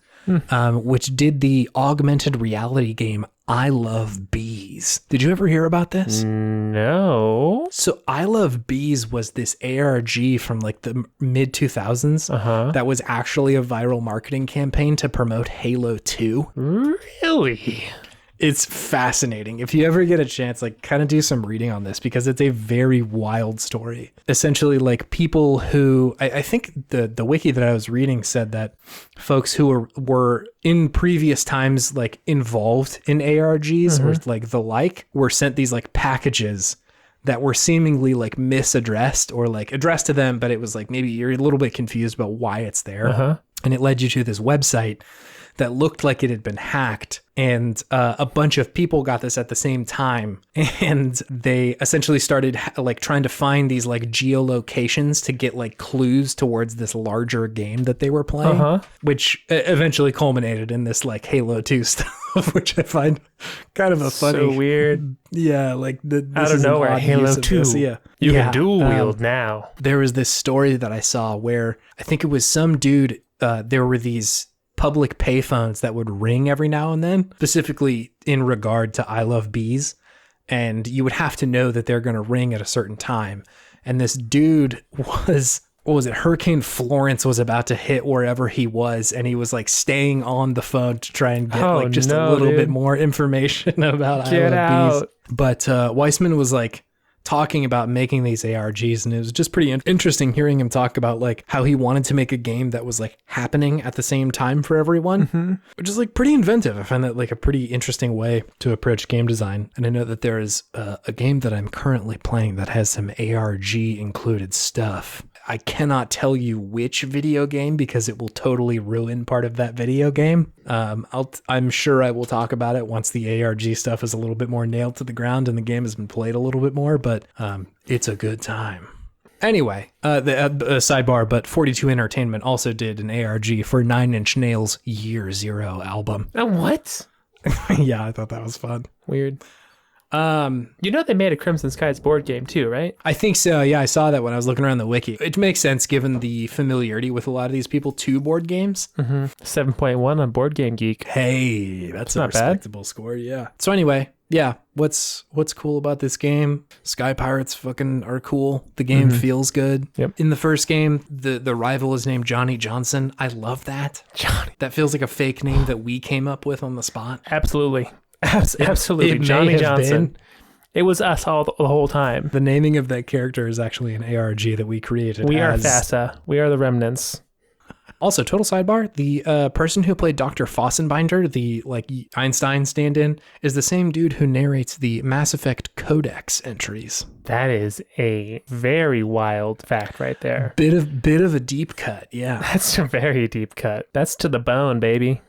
[SPEAKER 2] which did the augmented reality game I Love Bees. Did you ever hear about this?
[SPEAKER 1] No.
[SPEAKER 2] So I Love Bees was this ARG from like the mid 2000s that was actually a viral marketing campaign to promote Halo 2.
[SPEAKER 1] Really?
[SPEAKER 2] It's fascinating. If you ever get a chance, like kind of do some reading on this because it's a very wild story. Essentially, like people who I think the wiki that I was reading said that folks who were in previous times like involved in ARGs or like the like were sent these like packages that were seemingly like misaddressed or like addressed to them, but it was like maybe you're a little bit confused about why it's there. And it led you to this website that looked like it had been hacked. And a bunch of people got this at the same time. And they essentially started like trying to find these like geolocations to get like clues towards this larger game that they were playing, which eventually culminated in this like Halo 2 stuff, which I find kind of a funny.
[SPEAKER 1] So weird.
[SPEAKER 2] Yeah, like
[SPEAKER 1] out of nowhere, Halo 2.
[SPEAKER 2] Yeah.
[SPEAKER 1] You can dual wield now.
[SPEAKER 2] There was this story that I saw where I think it was some dude, there were these public payphones that would ring every now and then, specifically in regard to I Love Bees. And you would have to know that they're going to ring at a certain time. And this dude was, what was it? Hurricane Florence was about to hit wherever he was. And he was like staying on the phone to try and get a little bit more information about I Love Bees. But Weissman was like talking about making these ARGs, and it was just pretty interesting hearing him talk about like how he wanted to make a game that was like happening at the same time for everyone, which is like pretty inventive. I find that like a pretty interesting way to approach game design. And I know that there is a game that I'm currently playing that has some ARG included stuff. I cannot tell you which video game because it will totally ruin part of that video game. I'm sure I will talk about it once the ARG stuff is a little bit more nailed to the ground and the game has been played a little bit more, but it's a good time. Anyway, the sidebar, but 42 Entertainment also did an ARG for Nine Inch Nails' Year Zero album.
[SPEAKER 1] What?
[SPEAKER 2] Yeah, I thought that was fun.
[SPEAKER 1] Weird. They made a Crimson Skies board game too, right?
[SPEAKER 2] I think so. Yeah, I saw that when I was looking around the wiki. It makes sense given the familiarity with a lot of these people to board games.
[SPEAKER 1] 7.1 on Board Game Geek.
[SPEAKER 2] Hey, that's a
[SPEAKER 1] not bad.
[SPEAKER 2] respectable score. Yeah. So anyway, yeah, what's cool about this game? Sky Pirates fucking are cool. The game feels good.
[SPEAKER 1] Yep.
[SPEAKER 2] In the first game, the rival is named Johnny Johnson. I love that.
[SPEAKER 1] Johnny.
[SPEAKER 2] That feels like a fake name that we came up with on the spot.
[SPEAKER 1] Absolutely. Absolutely.
[SPEAKER 2] It may
[SPEAKER 1] Johnny
[SPEAKER 2] have
[SPEAKER 1] Johnson.
[SPEAKER 2] been.
[SPEAKER 1] It was us the whole time.
[SPEAKER 2] The naming of that character is actually an ARG that we created.
[SPEAKER 1] We are FASA. We are the remnants.
[SPEAKER 2] Also, total sidebar, the person who played Dr. Fossenbinder, the Einstein stand-in, is the same dude who narrates the Mass Effect Codex entries.
[SPEAKER 1] That is a very wild fact right there.
[SPEAKER 2] Bit of a deep cut, yeah.
[SPEAKER 1] That's a very deep cut. That's to the bone, baby.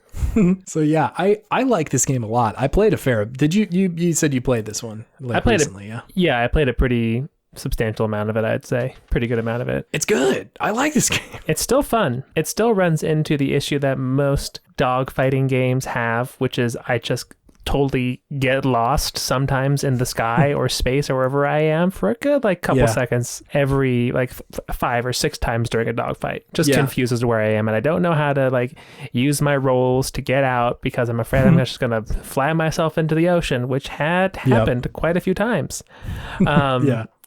[SPEAKER 2] So yeah, I like this game a lot. I played a fair. Did you said you played this one
[SPEAKER 1] I played
[SPEAKER 2] recently, yeah?
[SPEAKER 1] Yeah, I played a pretty substantial amount of it, I'd say. Pretty good amount of it.
[SPEAKER 2] It's good. I like this game.
[SPEAKER 1] It's still fun. It still runs into the issue that most dogfighting games have, which is I just totally get lost sometimes in the sky or space or wherever I am for a good couple seconds every 5 or 6 times during a dogfight. Just confuses where I am, and I don't know how to use my rolls to get out because I'm afraid I'm just gonna fly myself into the ocean, which had happened quite a few times.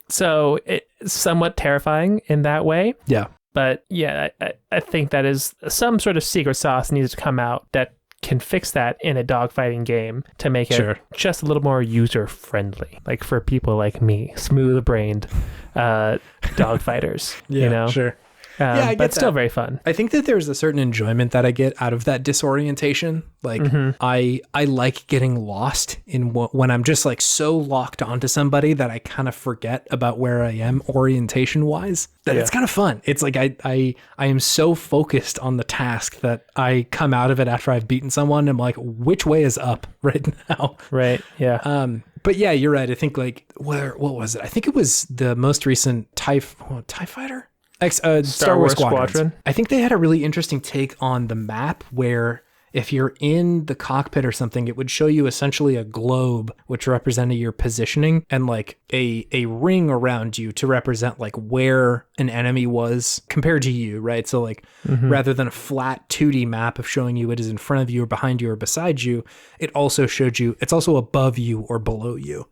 [SPEAKER 1] So it's somewhat terrifying in that way.
[SPEAKER 2] Yeah.
[SPEAKER 1] But yeah, I think that is some sort of secret sauce needs to come out that can fix that in a dogfighting game to make it just a little more user friendly, for people like me, smooth brained dogfighters.
[SPEAKER 2] Sure.
[SPEAKER 1] But still very fun.
[SPEAKER 2] I think that there's a certain enjoyment that I get out of that disorientation. I like getting lost in when I'm just so locked onto somebody that I kind of forget about where I am orientation wise. That it's kind of fun. It's I am so focused on the task that I come out of it after I've beaten someone. I'm like, which way is up right now?
[SPEAKER 1] Right. Yeah.
[SPEAKER 2] But yeah, you're right. I think what was it? I think it was the most recent TIE Fighter. Star Wars Squadron. I think they had a really interesting take on the map where if you're in the cockpit or something, it would show you essentially a globe, which represented your positioning, and a ring around you to represent where an enemy was compared to you, right? So rather than a flat 2D map of showing you it is in front of you or behind you or beside you, it also showed you it's also above you or below you.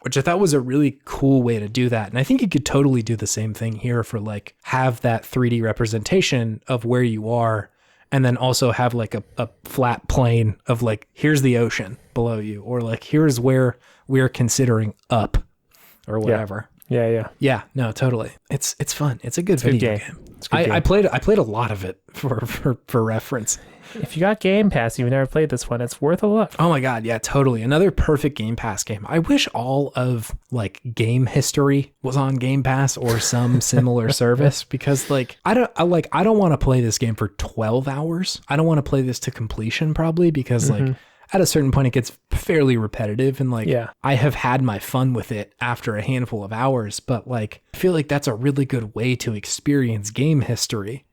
[SPEAKER 2] Which I thought was a really cool way to do that. And I think you could totally do the same thing here for have that 3D representation of where you are, and then also have a flat plane of here's the ocean below you, or here's where we're considering up or whatever. Yeah, no, totally. It's fun. It's a good video game. I played a lot of it for reference.
[SPEAKER 1] If you got Game Pass, you've never played this one, it's worth a look.
[SPEAKER 2] Oh my God, yeah, totally. Another perfect Game Pass game. I wish all of game history was on Game Pass or some similar service, because I don't want to play this game for 12 hours. I don't want to play this to completion probably, because at a certain point it gets fairly repetitive, and I have had my fun with it after a handful of hours, but I feel like that's a really good way to experience game history.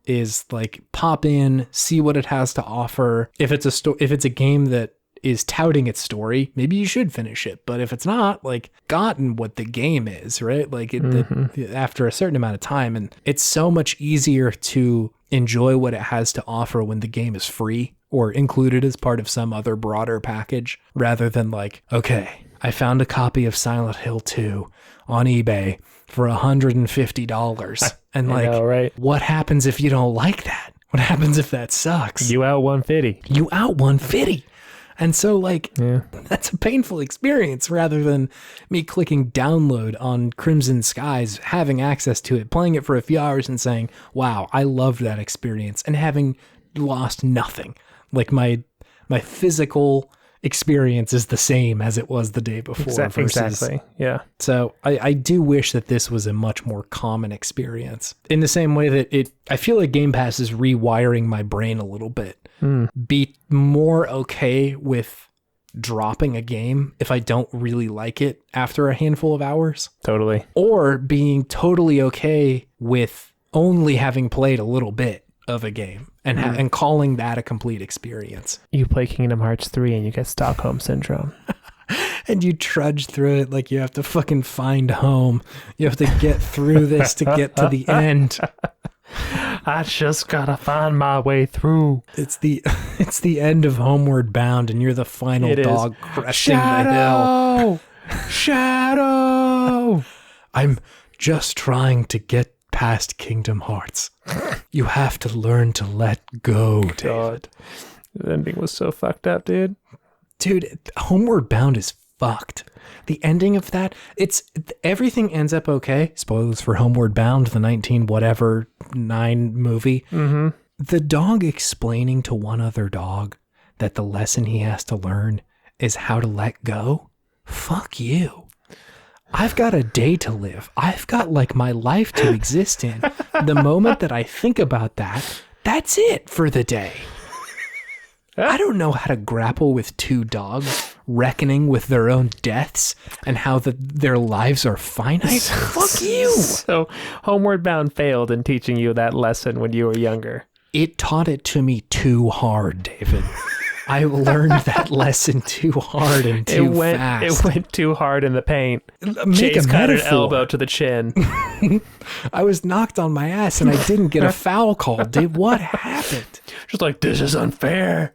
[SPEAKER 2] Is pop in, see what it has to offer. If it's a game that is touting its story, maybe you should finish it. But if it's not, gotten what the game is, right? After a certain amount of time, and it's so much easier to enjoy what it has to offer when the game is free or included as part of some other broader package, rather than okay, I found a copy of Silent Hill 2 on eBay for $150. And
[SPEAKER 1] I know, right?
[SPEAKER 2] What happens if you don't like that? What happens if that sucks?
[SPEAKER 1] You out 150.
[SPEAKER 2] You out 150. And so that's a painful experience, rather than me clicking download on Crimson Skies, having access to it, playing it for a few hours and saying, wow, I loved that experience, and having lost nothing. My physical experience is the same as it was the day before.
[SPEAKER 1] Exactly. Yeah.
[SPEAKER 2] So I do wish that this was a much more common experience. In the same way that I feel like Game Pass is rewiring my brain a little bit. Be more okay with dropping a game if I don't really like it after a handful of hours.
[SPEAKER 1] Totally.
[SPEAKER 2] Or being totally okay with only having played a little bit of a game and calling that a complete experience.
[SPEAKER 1] You play Kingdom Hearts 3 and you get Stockholm Syndrome.
[SPEAKER 2] And you trudge through it like you have to fucking find home. You have to get through this to get to the end.
[SPEAKER 1] I just gotta find my way through.
[SPEAKER 2] It's the end of Homeward Bound, and you're the final dog cresting the hill.
[SPEAKER 1] Shadow!
[SPEAKER 2] I'm just trying to get past Kingdom Hearts. You have to learn to let go, David.
[SPEAKER 1] God. The ending was so fucked up, dude.
[SPEAKER 2] Dude, Homeward Bound is fucked. The ending of that, everything ends up okay. Spoilers for Homeward Bound, the 19-9 movie. Mm-hmm. The dog explaining to one other dog that the lesson he has to learn is how to let go. Fuck you. I've got a day to live. I've got like my life to exist in. The moment that I think about that, that's it for the day. I don't know how to grapple with two dogs reckoning with their own deaths and how their lives are finite. Fuck you.
[SPEAKER 1] So Homeward Bound failed in teaching you that lesson when you were younger.
[SPEAKER 2] It taught it to me too hard, David. I learned that lesson too hard and too fast.
[SPEAKER 1] It went too hard in the paint.
[SPEAKER 2] Make
[SPEAKER 1] Chase
[SPEAKER 2] a
[SPEAKER 1] cut an
[SPEAKER 2] metaphor.
[SPEAKER 1] elbow to the chin.
[SPEAKER 2] I was knocked on my ass and I didn't get a foul call, dude. What happened?
[SPEAKER 1] Just like, this is unfair.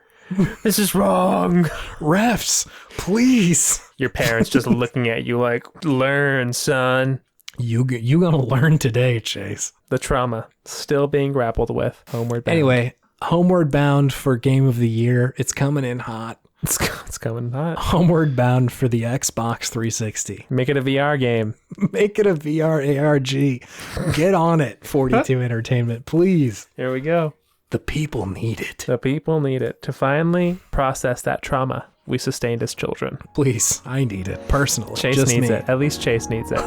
[SPEAKER 1] This is wrong.
[SPEAKER 2] Refs, please.
[SPEAKER 1] Your parents just looking at you like, learn, son.
[SPEAKER 2] You gonna learn today, Chase.
[SPEAKER 1] The trauma still being grappled with. Homeward Bound.
[SPEAKER 2] Anyway, Homeward Bound for Game of the Year. It's coming in hot.
[SPEAKER 1] It's coming hot.
[SPEAKER 2] Homeward Bound for the Xbox 360.
[SPEAKER 1] Make it a VR game.
[SPEAKER 2] Make it a VR ARG. Get on it, 42 Entertainment, please.
[SPEAKER 1] Here we go.
[SPEAKER 2] The people need it.
[SPEAKER 1] The people need it to finally process that trauma we sustained as children.
[SPEAKER 2] Please, I need it personally.
[SPEAKER 1] Chase
[SPEAKER 2] Just
[SPEAKER 1] needs
[SPEAKER 2] me.
[SPEAKER 1] it. At least Chase needs it.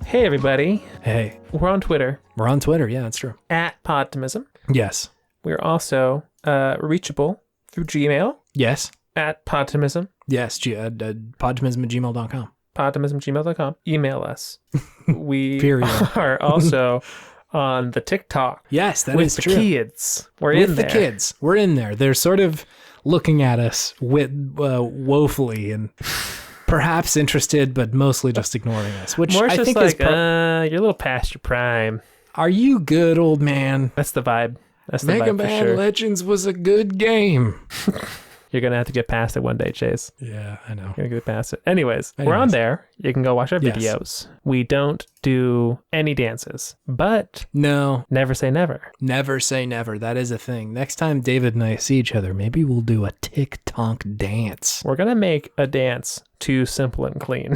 [SPEAKER 1] Hey, everybody.
[SPEAKER 2] Hey,
[SPEAKER 1] We're on Twitter
[SPEAKER 2] we're on Twitter. Yeah, that's true.
[SPEAKER 1] at Podtimism.
[SPEAKER 2] Yes.
[SPEAKER 1] We're also reachable through Gmail
[SPEAKER 2] Yes.
[SPEAKER 1] at Podtimism.
[SPEAKER 2] Yes. Podtimism@gmail.com.
[SPEAKER 1] Podtimism@gmail.com. Email us. We
[SPEAKER 2] Period.
[SPEAKER 1] are also on the TikTok.
[SPEAKER 2] Yes, that
[SPEAKER 1] with
[SPEAKER 2] is
[SPEAKER 1] the
[SPEAKER 2] true.
[SPEAKER 1] kids. We're
[SPEAKER 2] With
[SPEAKER 1] in
[SPEAKER 2] the
[SPEAKER 1] there.
[SPEAKER 2] kids. We're in there. They're sort of looking at us woefully and perhaps interested, but mostly just ignoring us, which
[SPEAKER 1] More
[SPEAKER 2] I
[SPEAKER 1] just
[SPEAKER 2] think
[SPEAKER 1] like,
[SPEAKER 2] is...
[SPEAKER 1] you're a little past your prime.
[SPEAKER 2] Are you good, old man?
[SPEAKER 1] That's the vibe. That's the
[SPEAKER 2] Mega
[SPEAKER 1] vibe for
[SPEAKER 2] Man
[SPEAKER 1] sure.
[SPEAKER 2] Legends was a good game.
[SPEAKER 1] You're going to have to get past it one day, Chase.
[SPEAKER 2] Yeah, I know.
[SPEAKER 1] You're going to get past it. Anyways, we're on there. You can go watch our
[SPEAKER 2] Yes.
[SPEAKER 1] videos. We don't do any dances, but
[SPEAKER 2] No,
[SPEAKER 1] never say never.
[SPEAKER 2] never say never. That is a thing. Next time David and I see each other, maybe we'll do a TikTok dance.
[SPEAKER 1] We're going to make a dance to Simple and Clean.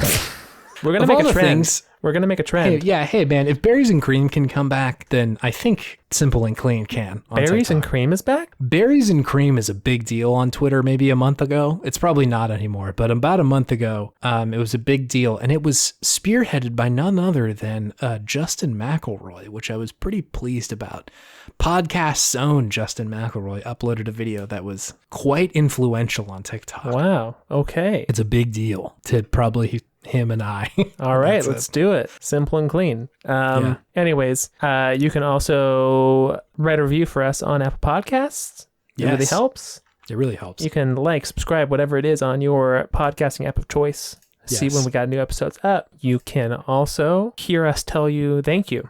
[SPEAKER 1] We're going
[SPEAKER 2] Of
[SPEAKER 1] to make
[SPEAKER 2] all
[SPEAKER 1] a
[SPEAKER 2] the
[SPEAKER 1] trend.
[SPEAKER 2] things-
[SPEAKER 1] We're going to make a
[SPEAKER 2] Hey,
[SPEAKER 1] trend.
[SPEAKER 2] hey man, if Berries and Cream can come back, then I think Simple and Clean can. On
[SPEAKER 1] Berries and
[SPEAKER 2] TikTok.
[SPEAKER 1] Cream is back?
[SPEAKER 2] Berries and Cream is a big deal on Twitter maybe a month ago. It's probably not anymore, but about a month ago, it was a big deal. And it was spearheaded by none other than Justin McElroy, which I was pretty pleased about. Podcast's own Justin McElroy uploaded a video that was quite influential on TikTok.
[SPEAKER 1] Wow. Okay.
[SPEAKER 2] It's a big deal to probably him and I.
[SPEAKER 1] All right,
[SPEAKER 2] That's
[SPEAKER 1] let's do it. Simple and clean.
[SPEAKER 2] Yeah.
[SPEAKER 1] Anyways, you can also write a review for us on Apple Podcasts. It really
[SPEAKER 2] Yes.
[SPEAKER 1] helps.
[SPEAKER 2] It really helps.
[SPEAKER 1] You can like, subscribe, whatever it is on your podcasting app of choice. See
[SPEAKER 2] Yes.
[SPEAKER 1] when we got new episodes up. You can also hear us tell you thank you.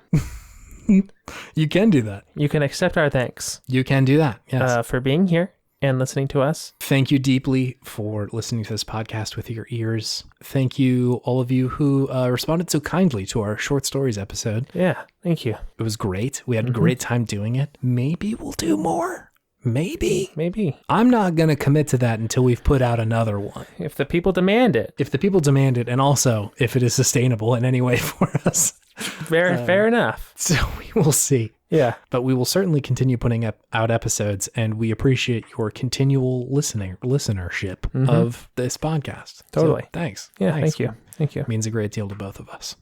[SPEAKER 2] You can do that.
[SPEAKER 1] You can accept our thanks
[SPEAKER 2] You can do that. Yes.
[SPEAKER 1] for being here and listening to us.
[SPEAKER 2] Thank you deeply for listening to this podcast with your ears. Thank you, all of you who responded so kindly to our short stories episode.
[SPEAKER 1] Yeah, thank you.
[SPEAKER 2] It was great. We had a great time doing it. Maybe we'll do more. Maybe.
[SPEAKER 1] Maybe.
[SPEAKER 2] I'm not going to commit to that until we've put out another one.
[SPEAKER 1] If the people demand it.
[SPEAKER 2] If the people demand it, and also if it is sustainable in any way for us.
[SPEAKER 1] Fair enough.
[SPEAKER 2] So we will see.
[SPEAKER 1] Yeah.
[SPEAKER 2] But we will certainly continue putting out episodes, and we appreciate your continual listenership of this podcast.
[SPEAKER 1] Totally.
[SPEAKER 2] So, thanks.
[SPEAKER 1] Yeah,
[SPEAKER 2] Thanks.
[SPEAKER 1] Thank you.
[SPEAKER 2] It means a great deal to both of us.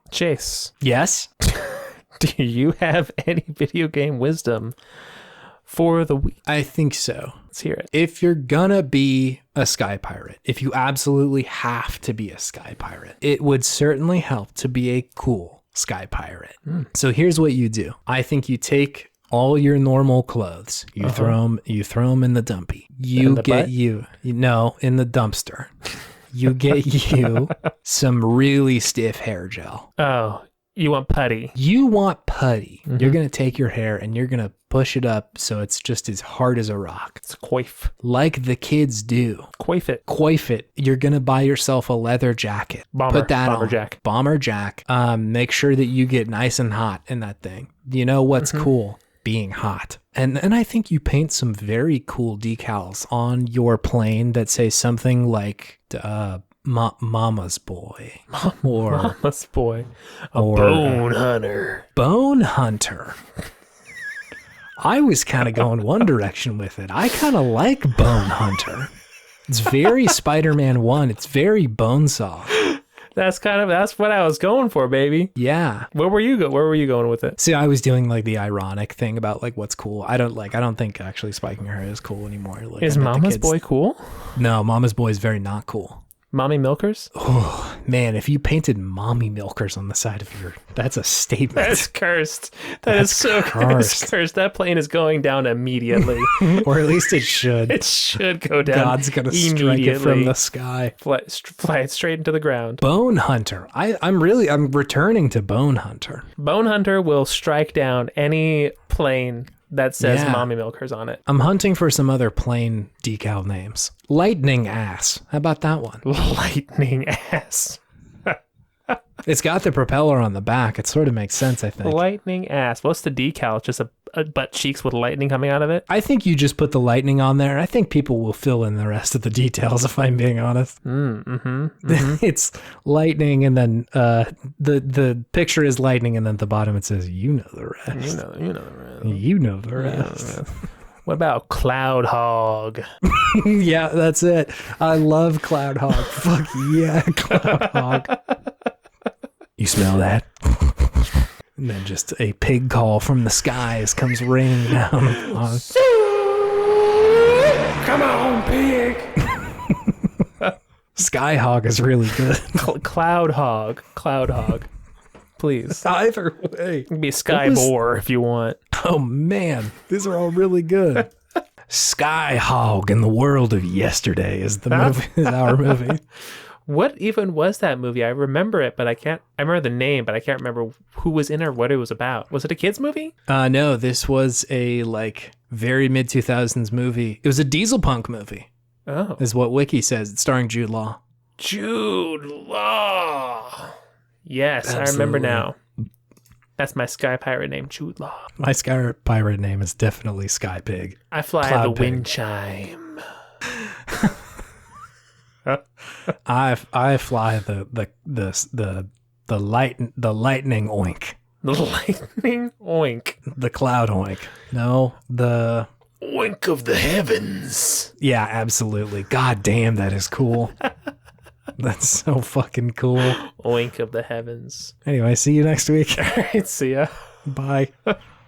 [SPEAKER 1] Chase,
[SPEAKER 2] Yes?
[SPEAKER 1] do you have any video game wisdom for the week?
[SPEAKER 2] I think so.
[SPEAKER 1] Let's hear it.
[SPEAKER 2] If you're gonna be a sky pirate, if you absolutely have to be a sky pirate, it would certainly help to be a cool sky pirate. So here's what you do. I think you take all your normal clothes, you throw them in the dumpy. You
[SPEAKER 1] In the
[SPEAKER 2] get
[SPEAKER 1] butt?
[SPEAKER 2] in the dumpster. You get you some really stiff hair gel.
[SPEAKER 1] Oh, you want putty.
[SPEAKER 2] You want putty. You're going to take your hair and you're going to push it up so it's just as hard as a rock.
[SPEAKER 1] It's coif.
[SPEAKER 2] Like the kids do.
[SPEAKER 1] Coif it.
[SPEAKER 2] Coif it. You're going to buy yourself a leather jacket. Put that on. Bomber jack. Make sure that you get nice and hot in that thing. You know what's cool? Being hot. And I think you paint some very cool decals on your plane that say something like Mama's Boy. Or
[SPEAKER 1] Mama's Boy. A
[SPEAKER 2] or,
[SPEAKER 1] bone hunter.
[SPEAKER 2] Bone Hunter. I was kind of going one direction with it. I kind of like Bone Hunter. It's very Spider-Man 1. It's very Bonesaw.
[SPEAKER 1] That's what I was going for, baby.
[SPEAKER 2] Yeah.
[SPEAKER 1] Where were you going with it?
[SPEAKER 2] See, I was doing like the ironic thing about like what's cool. I don't think actually spiking her hair is cool anymore. Like,
[SPEAKER 1] Is
[SPEAKER 2] I bet the
[SPEAKER 1] Mama's
[SPEAKER 2] kids-
[SPEAKER 1] Boy cool?
[SPEAKER 2] No, Mama's Boy is very not cool.
[SPEAKER 1] Mommy milkers?
[SPEAKER 2] Oh, man, if you painted mommy milkers on the side of that's a statement.
[SPEAKER 1] That's cursed. That's so cursed. That plane is going down immediately.
[SPEAKER 2] Or at least it should.
[SPEAKER 1] It should go down.
[SPEAKER 2] God's going to strike it from the sky.
[SPEAKER 1] Fly it straight into the ground.
[SPEAKER 2] Bone Hunter. I'm returning to Bone Hunter.
[SPEAKER 1] Bone Hunter will strike down any plane that says
[SPEAKER 2] Yeah.
[SPEAKER 1] Mommy Milkers on it.
[SPEAKER 2] I'm hunting for some other plain decal names. Lightning Ass. How about that one?
[SPEAKER 1] Lightning Ass.
[SPEAKER 2] It's got the propeller on the back. It sort of makes sense, I think.
[SPEAKER 1] Lightning Ass. What's the decal? Just a butt cheeks with lightning coming out of it?
[SPEAKER 2] I think you just put the lightning on there. I think people will fill in the rest of the details, if I'm being honest. It's lightning, and then the picture is lightning, and then at the bottom it says, you know the rest.
[SPEAKER 1] You know the rest.
[SPEAKER 2] You know the rest.
[SPEAKER 1] What about Cloudhog?
[SPEAKER 2] Yeah, that's it. I love Cloudhog. Fuck yeah, Cloudhog. You smell that? And then just a pig call from the skies comes raining down.
[SPEAKER 1] Come on, pig!
[SPEAKER 2] Skyhog is really good.
[SPEAKER 1] Cloudhog. Please.
[SPEAKER 2] Either way.
[SPEAKER 1] You can be a sky boar if you want.
[SPEAKER 2] Oh man, these are all really good. Skyhog in the World of Yesterday is the movie. Is our movie.
[SPEAKER 1] What even was that movie? I remember it, but I remember the name, but I can't remember who was in it or what it was about. Was it a kid's movie?
[SPEAKER 2] No, this was a very mid 2000s movie. It was a diesel punk movie.
[SPEAKER 1] Oh.
[SPEAKER 2] Is what Wiki says. It's starring Jude Law.
[SPEAKER 1] Jude Law. Yes,
[SPEAKER 2] Absolutely.
[SPEAKER 1] I remember now. That's my sky pirate name, Jude Law.
[SPEAKER 2] My sky pirate name is definitely Sky Pig.
[SPEAKER 1] I fly
[SPEAKER 2] Cloud
[SPEAKER 1] the
[SPEAKER 2] Pig.
[SPEAKER 1] wind chime.
[SPEAKER 2] I fly the lightning oink.
[SPEAKER 1] The lightning oink.
[SPEAKER 2] The cloud oink. No, the
[SPEAKER 1] Oink of the heavens.
[SPEAKER 2] yeah, absolutely. God damn, that is cool. That's so fucking cool.
[SPEAKER 1] Oink of the heavens.
[SPEAKER 2] Anyway, see you next week.
[SPEAKER 1] All right, see ya.
[SPEAKER 2] Bye.